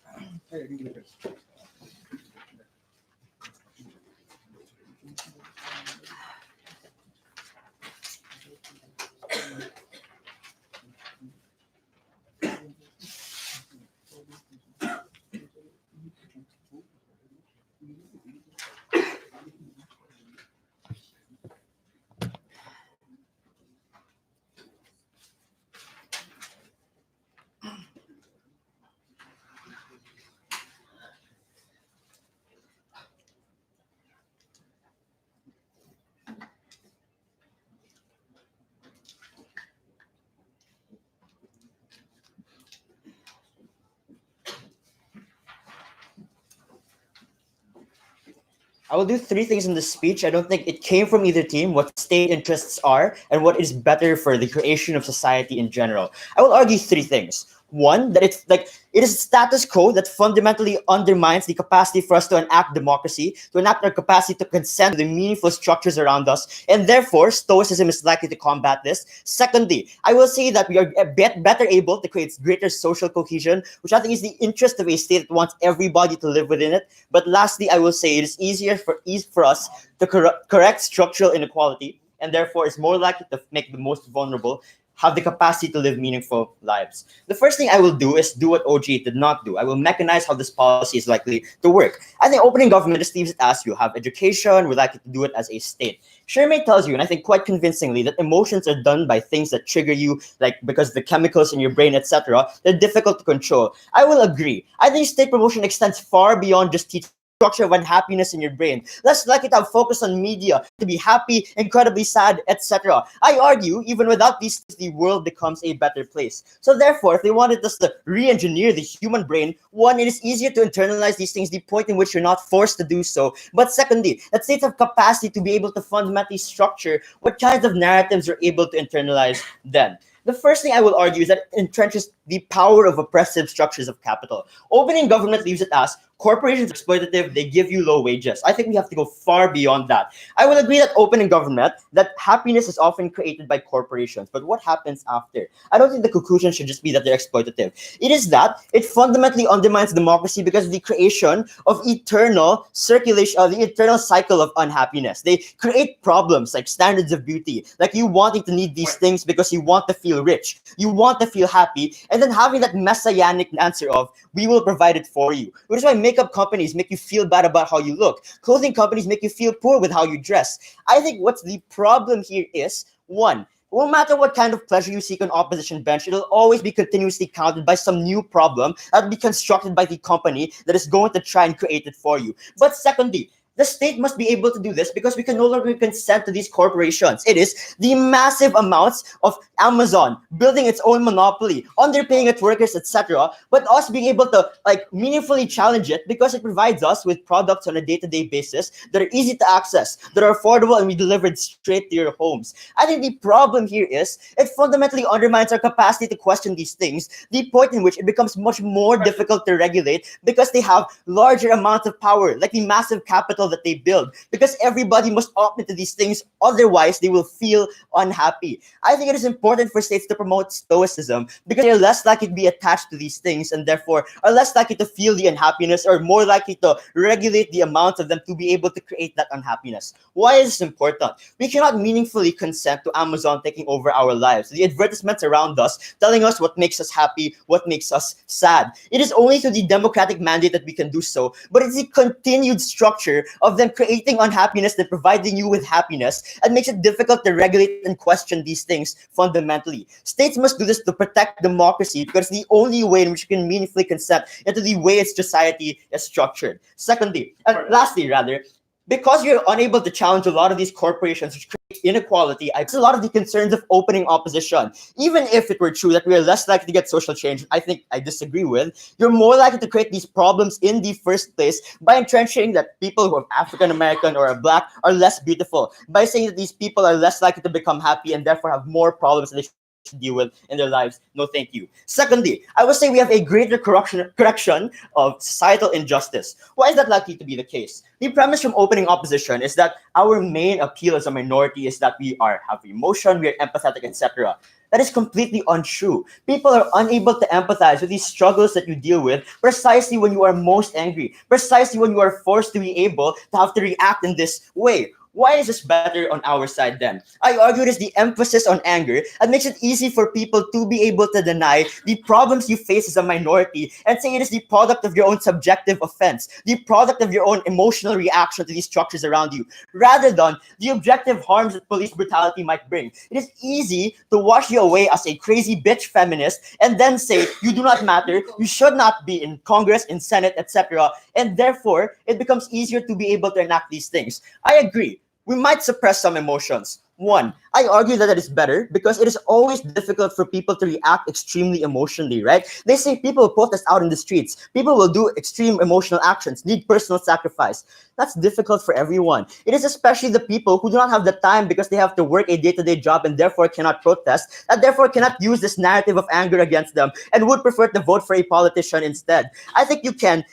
I will do three things in this speech. I don't think it came from either team, what state interests are, and what is better for the creation of society in general. I will argue three things. One, that it is status quo that fundamentally undermines the capacity for us to enact democracy, to enact our capacity to consent to the meaningful structures around us, and therefore stoicism is likely to combat this. Secondly, I will say that we are better able to create greater social cohesion, which I think is the interest of a state that wants everybody to live within it. But lastly, I will say it is easier for us to correct structural inequality, and therefore is more likely to make the most vulnerable have the capacity to live meaningful lives. The first thing I will do is do what OG did not do. I will mechanize how this policy is likely to work. I think opening government just leaves it as you have education, we're likely to do it as a state. Sherman tells you, and I think quite convincingly, that emotions are done by things that trigger you, like because the chemicals in your brain, etc., they're difficult to control. I will agree. I think state promotion extends far beyond just teaching structure of unhappiness in your brain. Less likely to have focus on media, to be happy, incredibly sad, etc. I argue, even without these, the world becomes a better place. So therefore, if they wanted us to re-engineer the human brain, one, it is easier to internalize these things, the point in which you're not forced to do so. But secondly, that states have capacity to be able to fundamentally structure what kinds of narratives you're able to internalize then. The first thing I will argue is that it entrenches the power of oppressive structures of capital. Opening government leaves it as corporations are exploitative, they give you low wages. I think we have to go far beyond that. I will agree that opening government, that happiness is often created by corporations, but what happens after? I don't think the conclusion should just be that they're exploitative. It is that it fundamentally undermines democracy because of the creation of eternal circulation, the eternal cycle of unhappiness. They create problems like standards of beauty, like you wanting to need these things because you want to feel rich, you want to feel happy, and then having that messianic answer of, we will provide it for you. Which is why makeup companies make you feel bad about how you look. Clothing companies make you feel poor with how you dress. I think what's the problem here is, one, no matter what kind of pleasure you seek on opposition bench, it'll always be continuously countered by some new problem that will be constructed by the company that is going to try and create it for you. But secondly, the state must be able to do this because we can no longer consent to these corporations. It is the massive amounts of Amazon building its own monopoly, underpaying its workers, etc. But us being able to meaningfully challenge it because it provides us with products on a day-to-day basis that are easy to access, that are affordable, and we delivered straight to your homes. I think the problem here is it fundamentally undermines our capacity to question these things, the point in which it becomes much more difficult to regulate because they have larger amounts of power, like the massive capital that they build, because everybody must opt into these things, otherwise they will feel unhappy. I think it is important for states to promote stoicism because they're less likely to be attached to these things and therefore are less likely to feel the unhappiness or more likely to regulate the amount of them to be able to create that unhappiness. Why is this important? We cannot meaningfully consent to Amazon taking over our lives. The advertisements around us telling us what makes us happy, what makes us sad. It is only through the democratic mandate that we can do so, but it's the continued structure of them creating unhappiness than providing you with happiness and makes it difficult to regulate and question these things fundamentally. States must do this to protect democracy because it's the only way in which you can meaningfully consent into the way its society is structured. Secondly, and lastly, rather, because you're unable to challenge a lot of these corporations which create inequality, I see a lot of the concerns of opening opposition. Even if it were true that we are less likely to get social change, I think I disagree with, you're more likely to create these problems in the first place by entrenching that people who are African American or are black are less beautiful, by saying that these people are less likely to become happy and therefore have more problems than they should deal with in their lives. No, thank you. Secondly, I would say we have a greater correction of societal injustice. Why is that likely to be the case? The premise from opening opposition is that our main appeal as a minority is that we have emotion, we are empathetic, etc. That is completely untrue. People are unable to empathize with these struggles that you deal with precisely when you are most angry, precisely when you are forced to be able to have to react in this way. Why is this better on our side then? I argue it is the emphasis on anger that makes it easy for people to be able to deny the problems you face as a minority and say it is the product of your own subjective offense, the product of your own emotional reaction to these structures around you, rather than the objective harms that police brutality might bring. It is easy to wash you away as a crazy bitch feminist and then say you do not matter, you should not be in Congress, in Senate, etc. And therefore, it becomes easier to be able to enact these things. I agree. We might suppress some emotions. One, I argue that it is better because it is always difficult for people to react extremely emotionally, right? They say people will protest out in the streets. People will do extreme emotional actions, need personal sacrifice. That's difficult for everyone. It is especially the people who do not have the time because they have to work a day-to-day job and therefore cannot protest, and therefore cannot use this narrative of anger against them and would prefer to vote for a politician instead. I think you can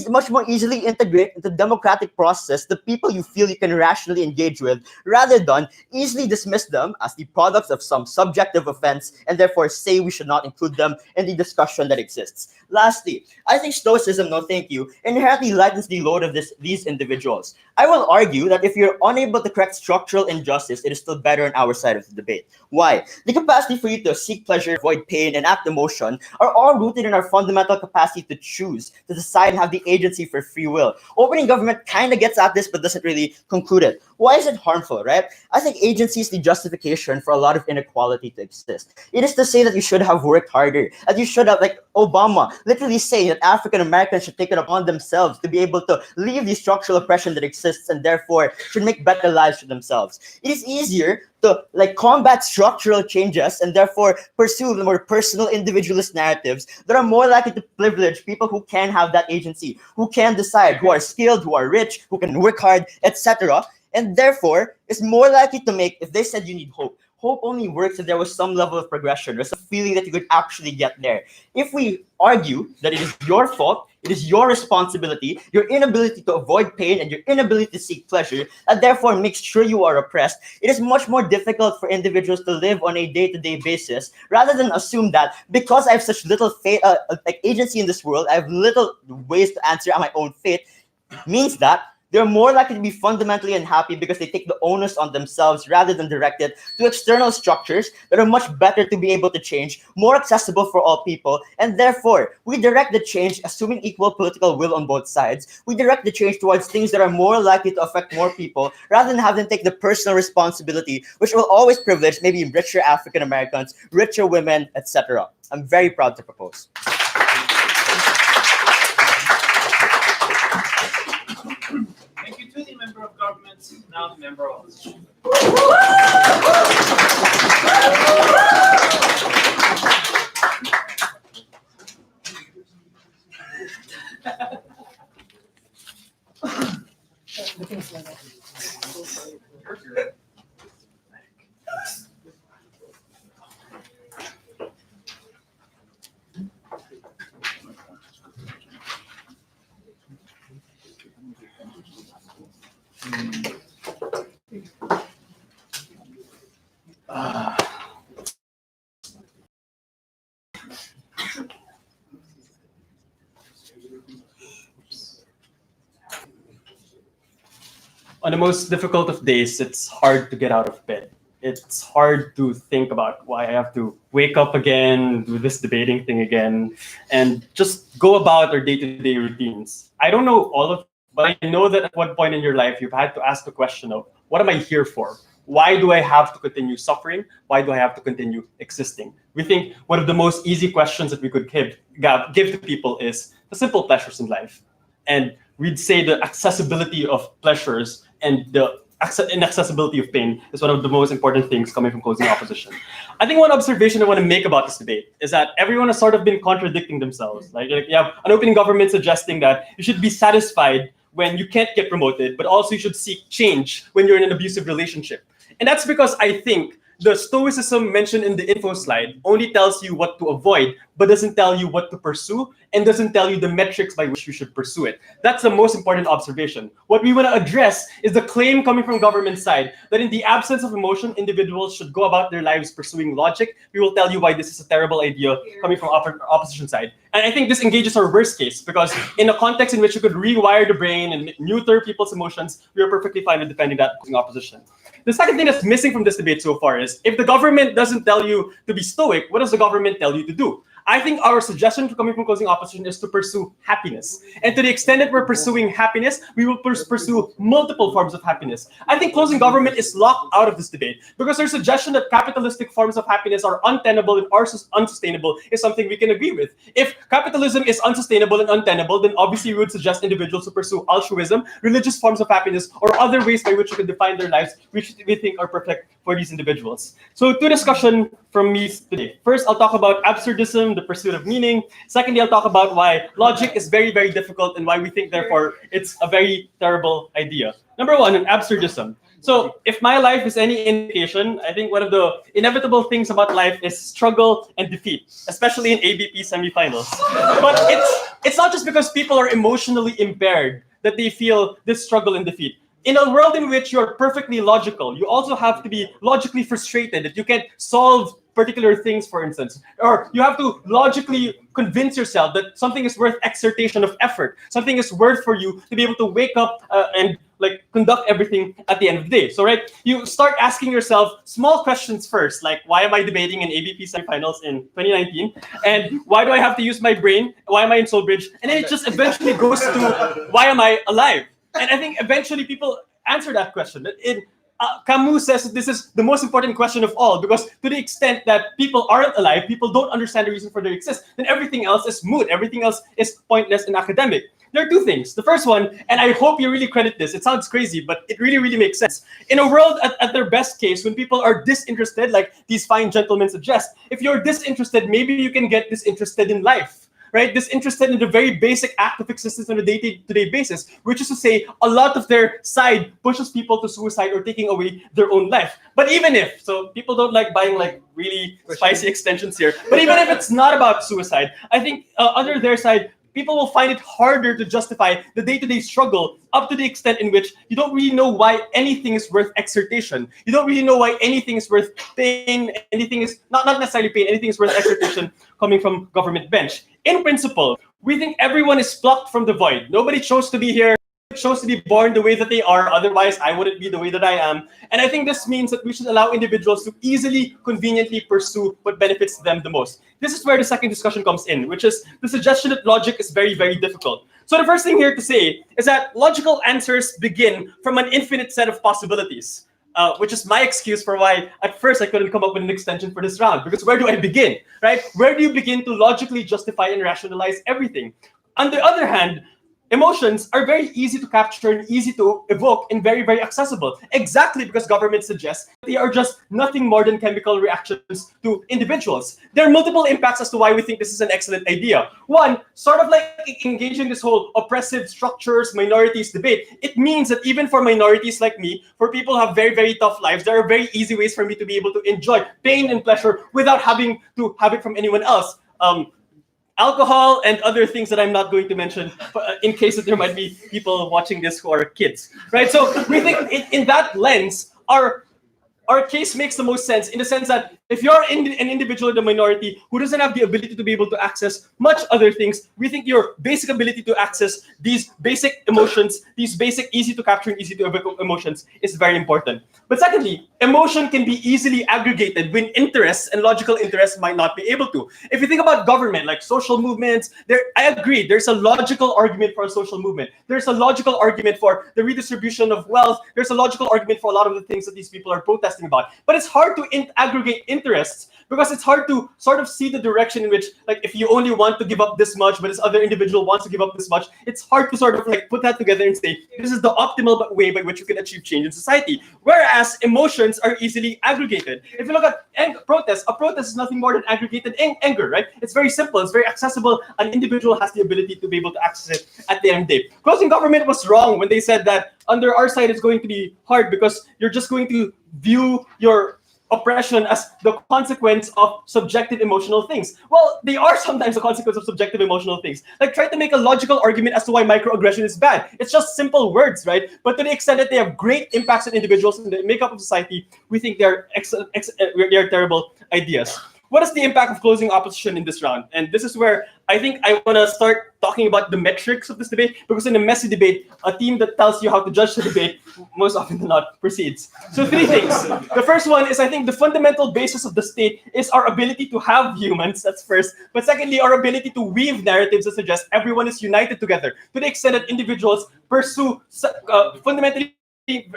much more easily integrate into the democratic process the people you feel you can rationally engage with, rather than easily dismiss them as the products of some subjective offense and therefore say we should not include them in the discussion that exists. Lastly, I think stoicism, no thank you, inherently lightens the load of these individuals. I will argue that if you're unable to correct structural injustice, it is still better on our side of the debate. Why? The capacity for you to seek pleasure, avoid pain, and act emotion are all rooted in our fundamental capacity to choose, to decide, and have the agency for free will. Opening government kind of gets at this but doesn't really conclude it. Why is it harmful, right? I think agency is the justification for a lot of inequality to exist. It is to say that you should have worked harder, that you should have, like Obama, literally saying that African Americans should take it upon themselves to be able to leave the structural oppression that exists and therefore should make better lives for themselves. It is easier to combat structural changes and therefore pursue the more personal individualist narratives that are more likely to privilege people who can have that agency, who can decide, who are skilled, who are rich, who can work hard, etc. And therefore, it's more likely to make, if they said you need hope, hope only works if there was some level of progression or some feeling that you could actually get there. If we argue that it is your fault, it is your responsibility, your inability to avoid pain and your inability to seek pleasure, and therefore makes sure you are oppressed, it is much more difficult for individuals to live on a day-to-day basis, rather than assume that because I have such little agency in this world, I have little ways to answer my own fate, means that they're more likely to be fundamentally unhappy because they take the onus on themselves rather than direct it to external structures that are much better to be able to change, more accessible for all people, and therefore we direct the change, assuming equal political will on both sides, we direct the change towards things that are more likely to affect more people rather than have them take the personal responsibility, which will always privilege maybe richer African Americans, richer women, etc. I'm very proud to propose. Thank you to the member of government, now the member of opposition. On the most difficult of days, it's hard to get out of bed. It's hard to think about why I have to wake up again, do this debating thing again, and just go about our day-to-day routines. I don't know all of, but I know that at one point in your life, you've had to ask the question of, what am I here for? Why do I have to continue suffering? Why do I have to continue existing? We think one of the most easy questions that we could give to people is the simple pleasures in life. And we'd say the accessibility of pleasures and the inaccessibility of pain is one of the most important things coming from closing opposition. I think one observation I want to make about this debate is that everyone has sort of been contradicting themselves. Like you have an opening government suggesting that you should be satisfied when you can't get promoted, but also you should seek change when you're in an abusive relationship. And that's because I think the stoicism mentioned in the info slide only tells you what to avoid, but doesn't tell you what to pursue and doesn't tell you the metrics by which you should pursue it. That's the most important observation. What we want to address is the claim coming from government side that in the absence of emotion, individuals should go about their lives pursuing logic. We will tell you why this is a terrible idea coming from opposition side. And I think this engages our worst case because in a context in which you could rewire the brain and neuter people's emotions, we are perfectly fine with defending that opposition. The second thing that's missing from this debate so far is if the government doesn't tell you to be stoic, what does the government tell you to do? I think our suggestion coming from closing opposition is to pursue happiness. And to the extent that we're pursuing happiness, we will pursue multiple forms of happiness. I think closing government is locked out of this debate because their suggestion that capitalistic forms of happiness are untenable and are unsustainable is something we can agree with. If capitalism is unsustainable and untenable, then obviously we would suggest individuals to pursue altruism, religious forms of happiness, or other ways by which you can define their lives, which we think are perfect for these individuals. So two discussion from me today. First, I'll talk about absurdism, the pursuit of meaning. Secondly, I'll talk about why logic is very, very difficult and why we think, therefore, it's a very terrible idea. Number one, an absurdism. So if my life is any indication, I think one of the inevitable things about life is struggle and defeat, especially in ABP semifinals. But it's not just because people are emotionally impaired that they feel this struggle and defeat. In a world in which you're perfectly logical, you also have to be logically frustrated that you can't solve particular things, for instance, or you have to logically convince yourself that something is worth exertion of effort, something is worth for you to be able to wake up and like conduct everything at the end of the day. So, right, you start asking yourself small questions first, like why am I debating in ABP semifinals in 2019, and why do I have to use my brain? Why am I in Soul Bridge? And then it just eventually goes to why am I alive? And I think eventually people answer that question. Camus says that this is the most important question of all because to the extent that people aren't alive, people don't understand the reason for their exist, then everything else is moot. Everything else is pointless and academic. There are two things. The first one, and I hope you really credit this, it sounds crazy, but it really, really makes sense. In a world at their best case, when people are disinterested, like these fine gentlemen suggest, if you're disinterested, maybe you can get disinterested in life. Right, disinterested in the very basic act of existence on a day-to-day basis, which is to say, a lot of their side pushes people to suicide or taking away their own life. But even if, so people don't like buying like really spicy extensions here, but even if it's not about suicide, I think under their side, people will find it harder to justify the day-to-day struggle up to the extent in which you don't really know why anything is worth exertion. You don't really know why anything is worth pain, anything is, not necessarily pain, anything is worth exertion coming from government bench. In principle, we think everyone is plucked from the void. Nobody chose to be here, chose to be born the way that they are, otherwise I wouldn't be the way that I am. And I think this means that we should allow individuals to easily, conveniently pursue what benefits them the most. This is where the second discussion comes in, which is the suggestion that logic is very, very difficult. So the first thing here to say is that logical answers begin from an infinite set of possibilities. Which is my excuse for why at first I couldn't come up with an extension for this round. Because where do I begin, right? Where do you begin to logically justify and rationalize everything? On the other hand, emotions are very easy to capture and easy to evoke and very, very accessible. Exactly because government suggests they are just nothing more than chemical reactions to individuals. There are multiple impacts as to why we think this is an excellent idea. One, sort of like engaging this whole oppressive structures, minorities debate. It means that even for minorities like me, for people who have very, very tough lives, there are very easy ways for me to be able to enjoy pain and pleasure without having to have it from anyone else. alcohol, and other things that I'm not going to mention in case that there might be people watching this who are kids, right? So we think in that lens, our case makes the most sense in the sense that if you're an individual in the minority who doesn't have the ability to be able to access much other things, we think your basic ability to access these basic emotions, these basic easy to capture and easy to evoke emotions is very important. But secondly, emotion can be easily aggregated when interests and logical interests might not be able to. If you think about government, like social movements, I agree, there's a logical argument for a social movement. There's a logical argument for the redistribution of wealth. There's a logical argument for a lot of the things that these people are protesting about. But it's hard to aggregate interests because it's hard to sort of see the direction in which, like, if you only want to give up this much, but this other individual wants to give up this much, it's hard to sort of like put that together and say, this is the optimal way by which you can achieve change in society. Whereas emotions are easily aggregated. If you look at protests, a protest is nothing more than aggregated anger, right? It's very simple, it's very accessible. An individual has the ability to be able to access it at the end of the day. Closing government was wrong when they said that under our side it's going to be hard because you're just going to view your oppression as the consequence of subjective emotional things. Well, they are sometimes the consequence of subjective emotional things. Like, try to make a logical argument as to why microaggression is bad. It's just simple words, right? But to the extent that they have great impacts on individuals and the makeup of society, we think they're terrible ideas. What is the impact of closing opposition in this round? And this is where I think I want to start talking about the metrics of this debate, because in a messy debate, a team that tells you how to judge the debate most often than not proceeds. So 3 things. The first one is, I think the fundamental basis of the state is our ability to have humans, that's first. But secondly, our ability to weave narratives that suggest everyone is united together to the extent that individuals pursue fundamentally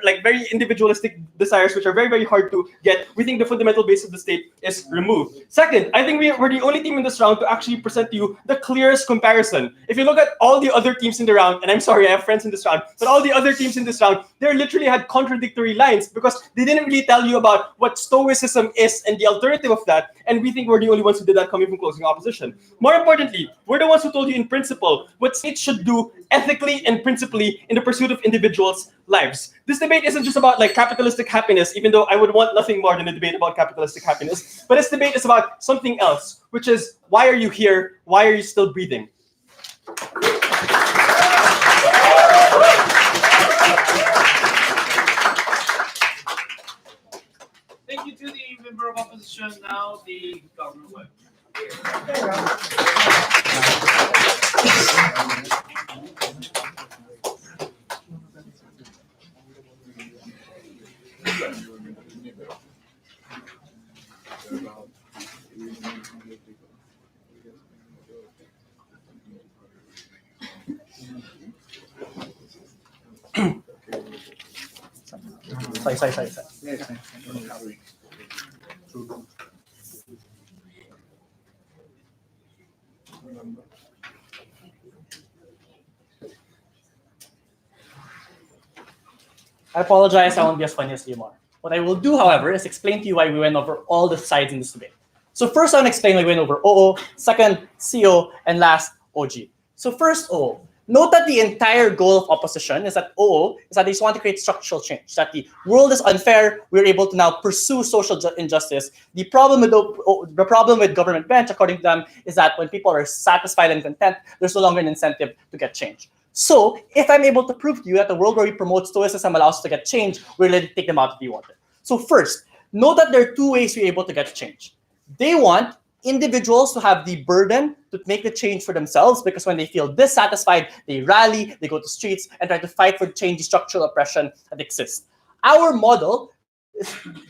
like very individualistic desires, which are very, very hard to get. We think the fundamental base of the state is removed. Second, I think we're the only team in this round to actually present to you the clearest comparison. If you look at all the other teams in the round, and I'm sorry, I have friends in this round, but all the other teams in this round, they literally had contradictory lines because they didn't really tell you about what stoicism is and the alternative of that. And we think we're the only ones who did that coming from closing opposition. More importantly, we're the ones who told you in principle what states should do ethically and principally in the pursuit of individuals' lives. This debate isn't just about like capitalistic happiness, even though I would want nothing more than a debate about capitalistic happiness. But this debate is about something else, which is, why are you here? Why are you still breathing? Thank you to the member of opposition. Now the government whip. Sorry. I apologize, I won't be as funny as you are. What I will do, however, is explain to you why we went over all the sides in this debate. So first, I'll explain why we went over OO, second, CO, and last, OG. So first, OO. Note that the entire goal of opposition is that OO is that they just want to create structural change, that the world is unfair, we're able to now pursue social injustice. The problem with government bench, according to them, is that when people are satisfied and content, there's no longer an incentive to get change. So if I'm able to prove to you that the world where we promote stoicism allows us to get change, we're ready to take them out of the water. So first, note that there are 2 ways we're able to get change. They want individuals to have the burden to make the change for themselves, because when they feel dissatisfied, they rally, they go to streets and try to fight for change, the structural oppression that exists. Our model,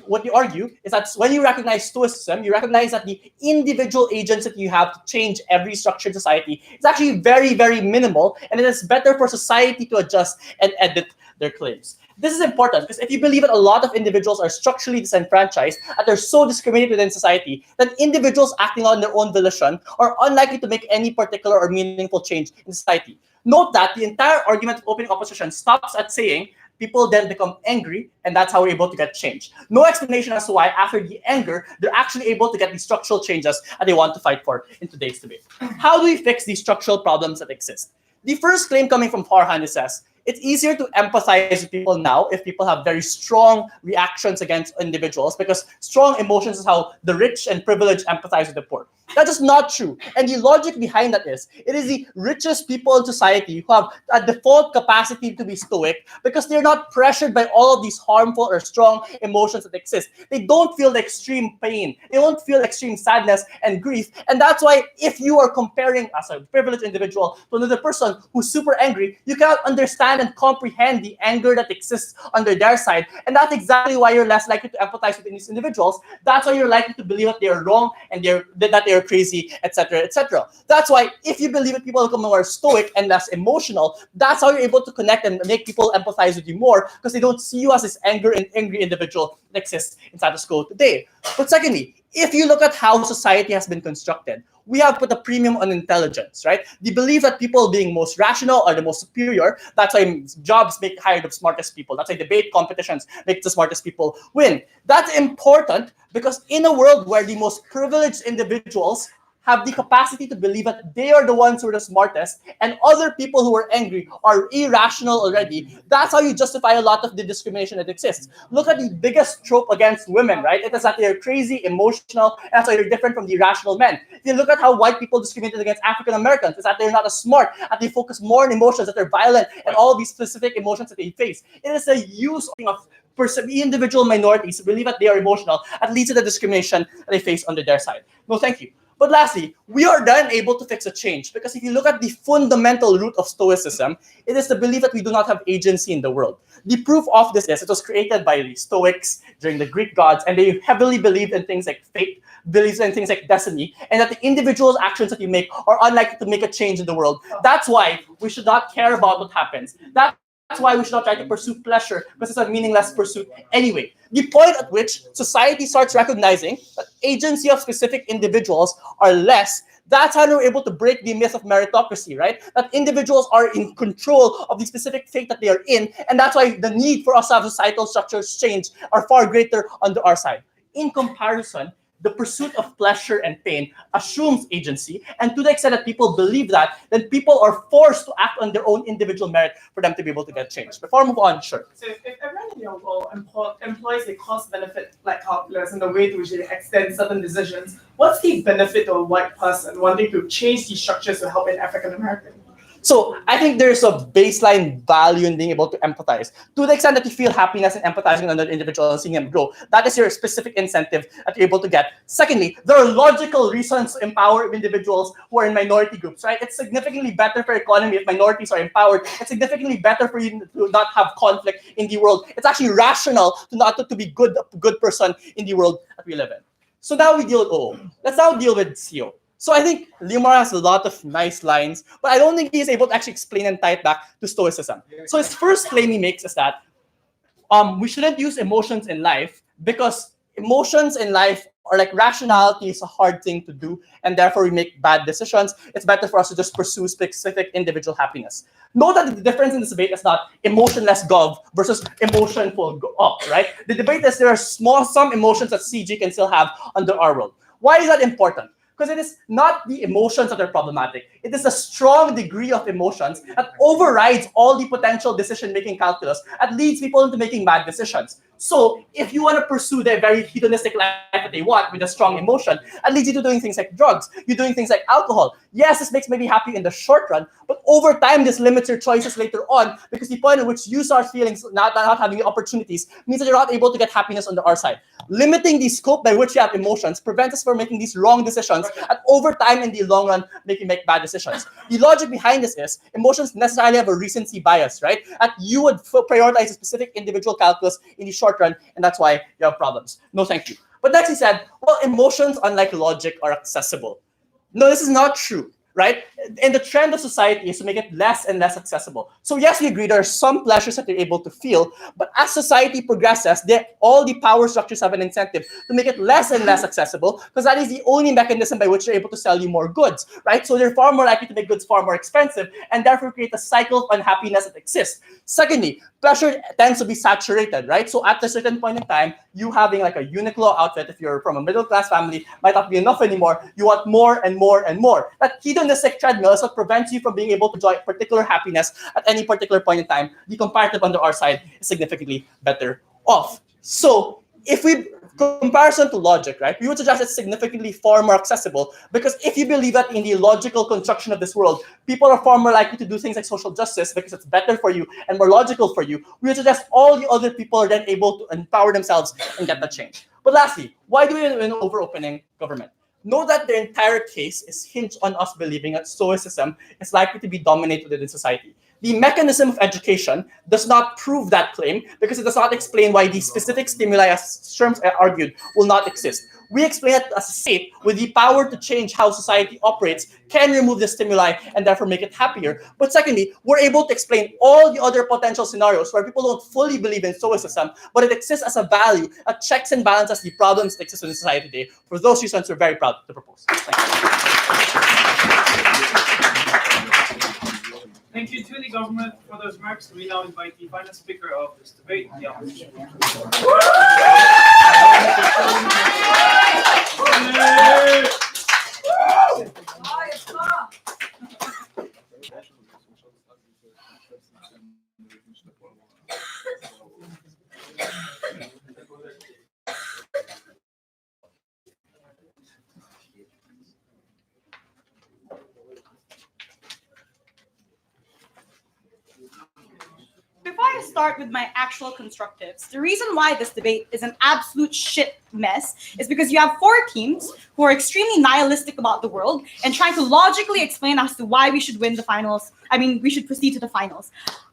what you argue, is that when you recognize stoicism, you recognize that the individual agents that you have to change every structured society is actually very, very minimal, and it is better for society to adjust and edit their claims. This is important because if you believe that a lot of individuals are structurally disenfranchised, that they're so discriminated within society, then individuals acting on their own volition are unlikely to make any particular or meaningful change in society. Note that the entire argument of opening opposition stops at saying people then become angry, and that's how we're able to get change. No explanation as to why, after the anger, they're actually able to get the structural changes that they want to fight for in today's debate. How do we fix these structural problems that exist? The first claim coming from Farhan says, it's easier to empathize with people now if people have very strong reactions against individuals, because strong emotions is how the rich and privileged empathize with the poor. That is not true. And the logic behind that is, it is the richest people in society who have a default capacity to be stoic because they're not pressured by all of these harmful or strong emotions that exist. They don't feel the extreme pain. They don't feel extreme sadness and grief. And that's why if you are comparing as a privileged individual to another person who's super angry, you cannot understand and comprehend the anger that exists under their side. And that's exactly why you're less likely to empathize with these individuals. That's why you're likely to believe that they're wrong and that they're crazy, etc., etc. That's why if you believe that people become more stoic and less emotional, that's how you're able to connect and make people empathize with you more, because they don't see you as this angry individual that exists in status quo today. But secondly, if you look at how society has been constructed, we have put a premium on intelligence, right? The belief that people being most rational are the most superior. That's why jobs hire the smartest people. That's why debate competitions make the smartest people win. That's important because in a world where the most privileged individuals have the capacity to believe that they are the ones who are the smartest and other people who are angry are irrational already, that's how you justify a lot of the discrimination that exists. Look at the biggest trope against women, right? It is that they're crazy, emotional, and that's why they're different from the rational men. If you look at how white people discriminated against African Americans, it's that they're not as smart, that they focus more on emotions, that they're violent, and all these specific emotions that they face. It is a use of individual minorities to believe that they are emotional that leads to the discrimination that they face under their side. No, thank you. But lastly, we are then able to fix a change, because if you look at the fundamental root of Stoicism, it is the belief that we do not have agency in the world. The proof of this is it was created by the Stoics during the Greek gods, and they heavily believed in things like fate, believes in things like destiny, and that the individual's actions that you make are unlikely to make a change in the world. That's why we should not care about what happens. That's why we should not try to pursue pleasure, because it's a meaningless pursuit anyway. The point at which society starts recognizing that agency of specific individuals are less, that's how we're able to break the myth of meritocracy, right? That individuals are in control of the specific fate that they are in, and that's why the need for us to have societal structures change are far greater under our side. In comparison, the pursuit of pleasure and pain assumes agency, and to the extent that people believe that, then people are forced to act on their own individual merit for them to be able to get change. Before I move on, sure. So if everyone in your world employs a cost-benefit like calculus in the way to which they extend certain decisions, what's the benefit to a white person wanting to change these structures to help an African American? So I think there's a baseline value in being able to empathize. To the extent that you feel happiness in empathizing with another individual and seeing him grow, that is your specific incentive that you're able to get. Secondly, there are logical reasons to empower individuals who are in minority groups, right? It's significantly better for economy if minorities are empowered. It's significantly better for you to not have conflict in the world. It's actually rational to be a good person in the world that we live in. So now we deal with OO. Let's now deal with CO. So I think Leomar has a lot of nice lines, but I don't think he's able to actually explain and tie it back to Stoicism. So his first claim he makes is that we shouldn't use emotions in life because emotions in life are like rationality is a hard thing to do, and therefore we make bad decisions. It's better for us to just pursue specific individual happiness. Note that the difference in this debate is not emotionless gov versus emotionful up, right? The debate is there are some emotions that CG can still have under our world. Why is that important? Because it is not the emotions that are problematic. It is a strong degree of emotions that overrides all the potential decision-making calculus that leads people into making bad decisions. So if you want to pursue their very hedonistic life that they want with a strong emotion, that leads you to doing things like drugs. You're doing things like alcohol. Yes, this makes maybe happy in the short run, but over time, this limits your choices later on, because the point at which you start feeling not having the opportunities means that you're not able to get happiness on the our side. Limiting the scope by which you have emotions prevents us from making these wrong decisions, and over time, in the long run, make you make bad decisions. The logic behind this is emotions necessarily have a recency bias, right? That you would prioritize a specific individual calculus in the short run, and that's why you have problems. No, thank you. But next he said, well, emotions, unlike logic, are accessible. No, this is not true, right? And the trend of society is to make it less and less accessible. So yes, we agree there are some pleasures that you're able to feel, but as society progresses, all the power structures have an incentive to make it less and less accessible, because that is the only mechanism by which they're able to sell you more goods, right? So they're far more likely to make goods far more expensive, and therefore create a cycle of unhappiness that exists. Secondly, pleasure tends to be saturated, right? So at a certain point in time, you having like a Uniqlo outfit, if you're from a middle-class family, might not be enough anymore. You want more and more and more. That hedonistic treadmill is what prevents you from being able to enjoy particular happiness at any particular point in time, the comparative under our side is significantly better off. So if we comparison to logic, right, we would suggest it's significantly far more accessible, because if you believe that in the logical construction of this world, people are far more likely to do things like social justice because it's better for you and more logical for you, we would suggest all the other people are then able to empower themselves and get that change. But lastly, why do we win over opening government? Know that the entire case is hinged on us believing that stoicism is likely to be dominated within society. The mechanism of education does not prove that claim, because it does not explain why these specific stimuli, as Sherms argued, will not exist. We explain that as a state with the power to change how society operates can remove the stimuli and therefore make it happier. But secondly, we're able to explain all the other potential scenarios where people don't fully believe in stoicism, but it exists as a value, a checks and balances the problems that exist in society today. For those reasons, we're very proud to propose. Thank you. Thank you to the government for those remarks. We now invite the final speaker of this debate, the opposition. Before I start with my actual constructives, the reason why this debate is an absolute shit mess is because you have four teams who are extremely nihilistic about the world and trying to logically explain as to why we should win the finals. We should proceed to the finals.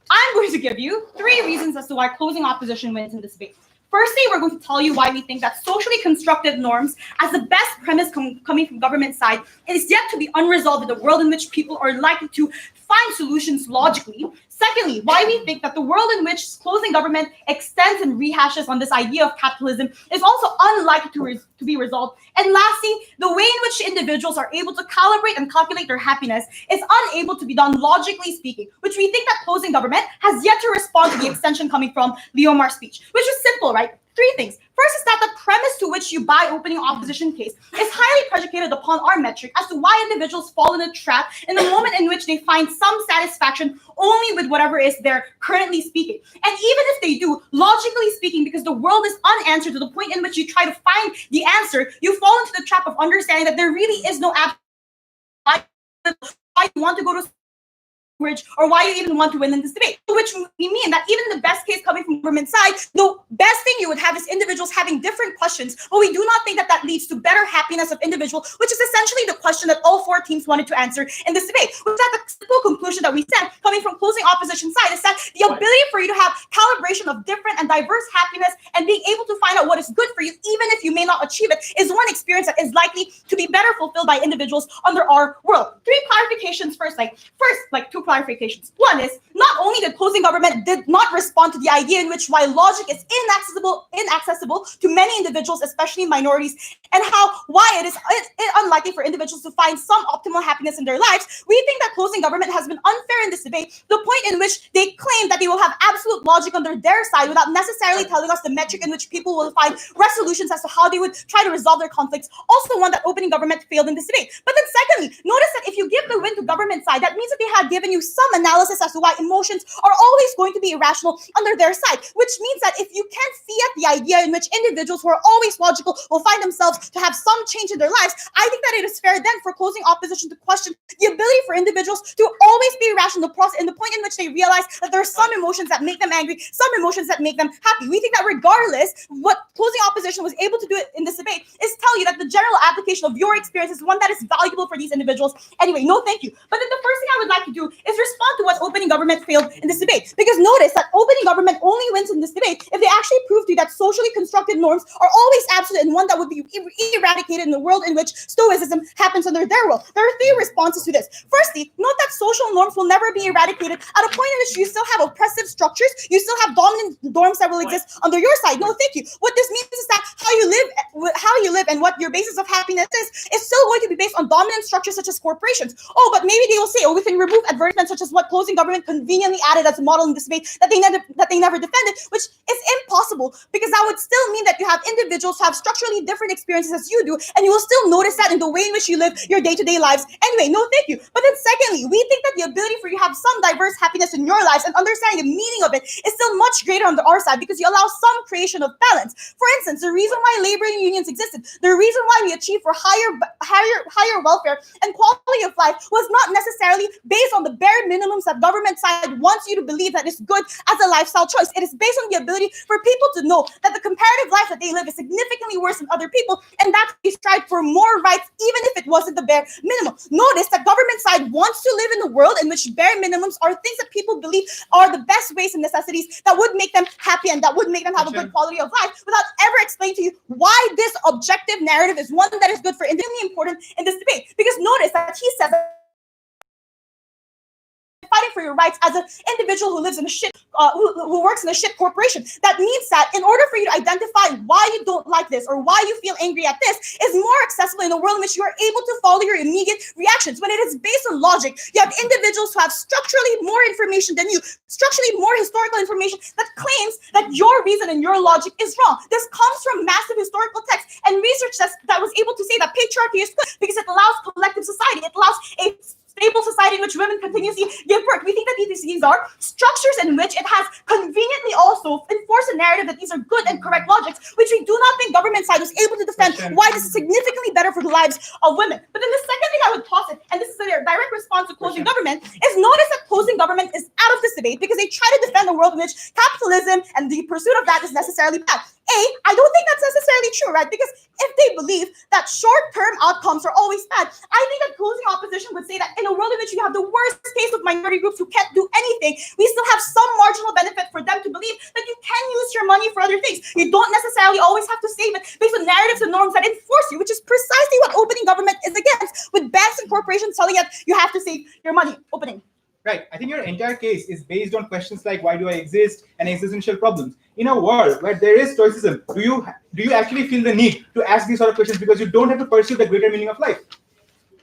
I'm going to give you 3 reasons as to why closing opposition wins in this debate. Firstly, we're going to tell you why we think that socially constructive norms, as the best premise coming from government side, is yet to be unresolved in the world in which people are likely to find solutions logically. Secondly, why we think that the world in which closing government extends and rehashes on this idea of capitalism is also unlikely to be resolved. And lastly, the way in which individuals are able to calibrate and calculate their happiness is unable to be done logically speaking, which we think that closing government has yet to respond to the extension coming from Leomar's speech, which is simple, right? 3 things. First is that the premise to which you buy opening opposition case is highly predicated upon our metric as to why individuals fall in a trap in the moment in which they find some satisfaction only with whatever is they're currently speaking. And even if they do, logically speaking, because the world is unanswered to the point in which you try to find the answer, you fall into the trap of understanding that there really is no why you want to go to or why you even want to win in this debate. Which we mean that even in the best case coming from government side, the best thing you would have is individuals having different questions, but we do not think that that leads to better happiness of individual, which is essentially the question that all 4 teams wanted to answer in this debate. Which is that the simple conclusion that we said coming from closing opposition side is that the ability for you to have calibration of different and diverse happiness and being able to find out what is good for you, even if you may not achieve it, is one experience that is likely to be better fulfilled by individuals under our world. 3 clarifications first, like 2 clarifications. One is, not only did closing government did not respond to the idea in which why logic is inaccessible to many individuals, especially minorities, and why it is unlikely for individuals to find some optimal happiness in their lives, we think that closing government has been unfair in this debate, the point in which they claim that they will have absolute logic under their side without necessarily telling us the metric in which people will find resolutions as to how they would try to resolve their conflicts, also one that opening government failed in this debate. But then secondly, notice that if you give the win to government side, that means that they had given you some analysis as to why emotions are always going to be irrational under their side, which means that if you can't fiat the idea in which individuals who are always logical will find themselves to have some change in their lives, I think that it is fair then for closing opposition to question the ability for individuals to always be irrational in the point in which they realize that there are some emotions that make them angry, some emotions that make them happy. We think that regardless, what closing opposition was able to do in this debate is tell you that the general application of your experience is one that is valuable for these individuals. Anyway, no thank you. But then the first thing I would like to do is respond to what opening government failed in this debate. Because notice that opening government only wins in this debate if they actually prove to you that socially constructed norms are always absolute and one that would be eradicated in the world in which stoicism happens under their world. There are 3 responses to this. Firstly, note that social norms will never be eradicated at a point in which you still have oppressive structures, you still have dominant norms that will exist under your side. No, thank you. What this means is that how you live and what your basis of happiness is still going to be based on dominant structures such as corporations. Oh, but maybe they will say, oh, we can remove advertisements such as what closing government conveniently added as a model in this debate that they never defended, which is impossible because that would still mean that you have individuals who have structurally different experiences as you do, and you will still notice that in the way in which you live your day-to-day lives. Anyway, no, thank you. But then secondly, we think that the ability for you to have some diverse happiness in your lives and understanding the meaning of it is still much greater on our side because you allow some creation of balance. For instance, the reason why labor unions existed, the reason why we achieved for higher welfare and quality of life was not necessarily based on the bare minimums that government side wants you to believe that is good as a lifestyle choice. It is based on the ability for people to know that the comparative life that they live is significantly worse than other people, and that they strive for more rights even if it wasn't the bare minimum. Notice that government side wants to live in a world in which bare minimums are things that people believe are the best ways and necessities that would make them happy and that would make them have a good quality of life without ever explaining to you why this objective narrative is one that is good for individually important in this debate. Because notice that he says that fighting for your rights as an individual who lives in a shit, who works in a shit corporation. That means that in order for you to identify why you don't like this or why you feel angry at this is more accessible in a world in which you are able to follow your immediate reactions. When it is based on logic, you have individuals who have structurally more information than you, structurally more historical information that claims that your reason and your logic is wrong. This comes from massive historical texts and research that was able to say that patriarchy is good because it allows collective society. It allows a stable society in which women continuously give birth. We think that these are structures in which it has conveniently also enforced a narrative that these are good and correct logics, which we do not think government side was able to defend why this is significantly better for the lives of women. But then the second thing I would toss it, and this is a direct response to closing government, is notice that closing government is out of this debate because they try to defend a world in which capitalism and the pursuit of that is necessarily bad. I don't think that's necessarily true, right? Because if they believe that short-term outcomes are always bad, I think that closing opposition would say that in a world in which you have the worst case of minority groups who can't do anything, we still have some marginal benefit for them to believe that you can use your money for other things. You don't necessarily always have to save it based on narratives and norms that enforce you, which is precisely what opening government is against, with banks and corporations telling you you have to save your money. Opening. Right. I think your entire case is based on questions like why do I exist and existential problems. In a world where there is stoicism, do you actually feel the need to ask these sort of questions because you don't have to pursue the greater meaning of life?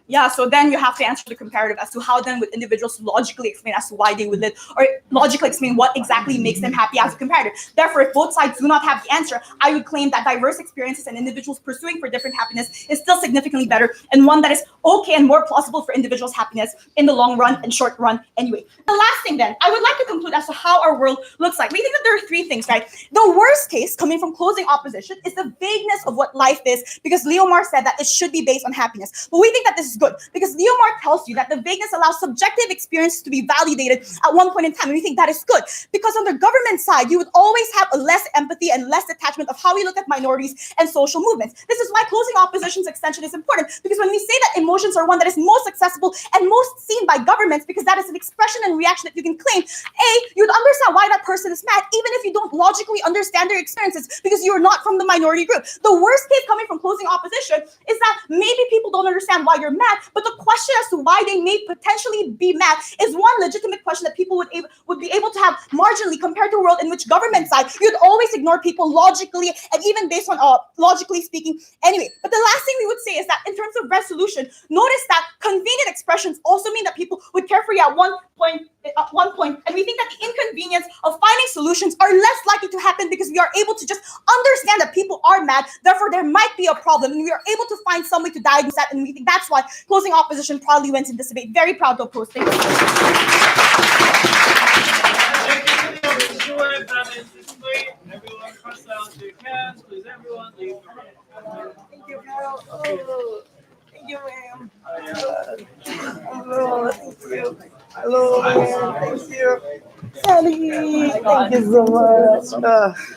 Yeah, so then you have to answer the comparative as to how then would individuals logically explain as to why they would live, or logically explain what exactly makes them happy as a comparative. Therefore, if both sides do not have the answer, I would claim that diverse experiences and individuals pursuing for different happiness is still significantly better and one that is okay and more plausible for individuals' happiness in the long run and short run anyway. The last thing then, I would like to conclude as to how our world looks like. We think that there are three things, right? The worst case coming from closing opposition is the vagueness of what life is, because Leomar said that it should be based on happiness. But we think that this is good because Leomar tells you that the vagueness allows subjective experience to be validated at one point in time, and we think that is good because on the government side you would always have a less empathy and less detachment of how we look at minorities and social movements. This is why closing opposition's extension is important, because when we say that emotions are one that is most accessible and most seen by governments because that is an expression and reaction that you can claim, you'd understand why that person is mad even if you don't logically understand their experiences because you're not from the minority group. The worst case coming from closing opposition is that maybe people don't understand why you're mad, but the question as to why they may potentially be mad is one legitimate question that people would be able to have marginally compared to a world in which government side you'd always ignore people logically and even based on logically speaking anyway. But the last thing we would say is that in terms of resolution, notice that convenient expressions also mean that people would care for you at one point, and we think that the inconvenience of finding solutions are less likely to happen because we are able to just understand that people are mad, therefore there might be a problem, and we are able to find some way to diagnose that, and we think that's why closing opposition proudly wins in this debate. Very proud to oppose. Thank you. Everyone press out their hands, please. Everyone leave the room. Thank you, Carol. Oh, thank you, ma'am. Hello, thank you. Hello, ma'am. Thank you. Sally, thank you so much.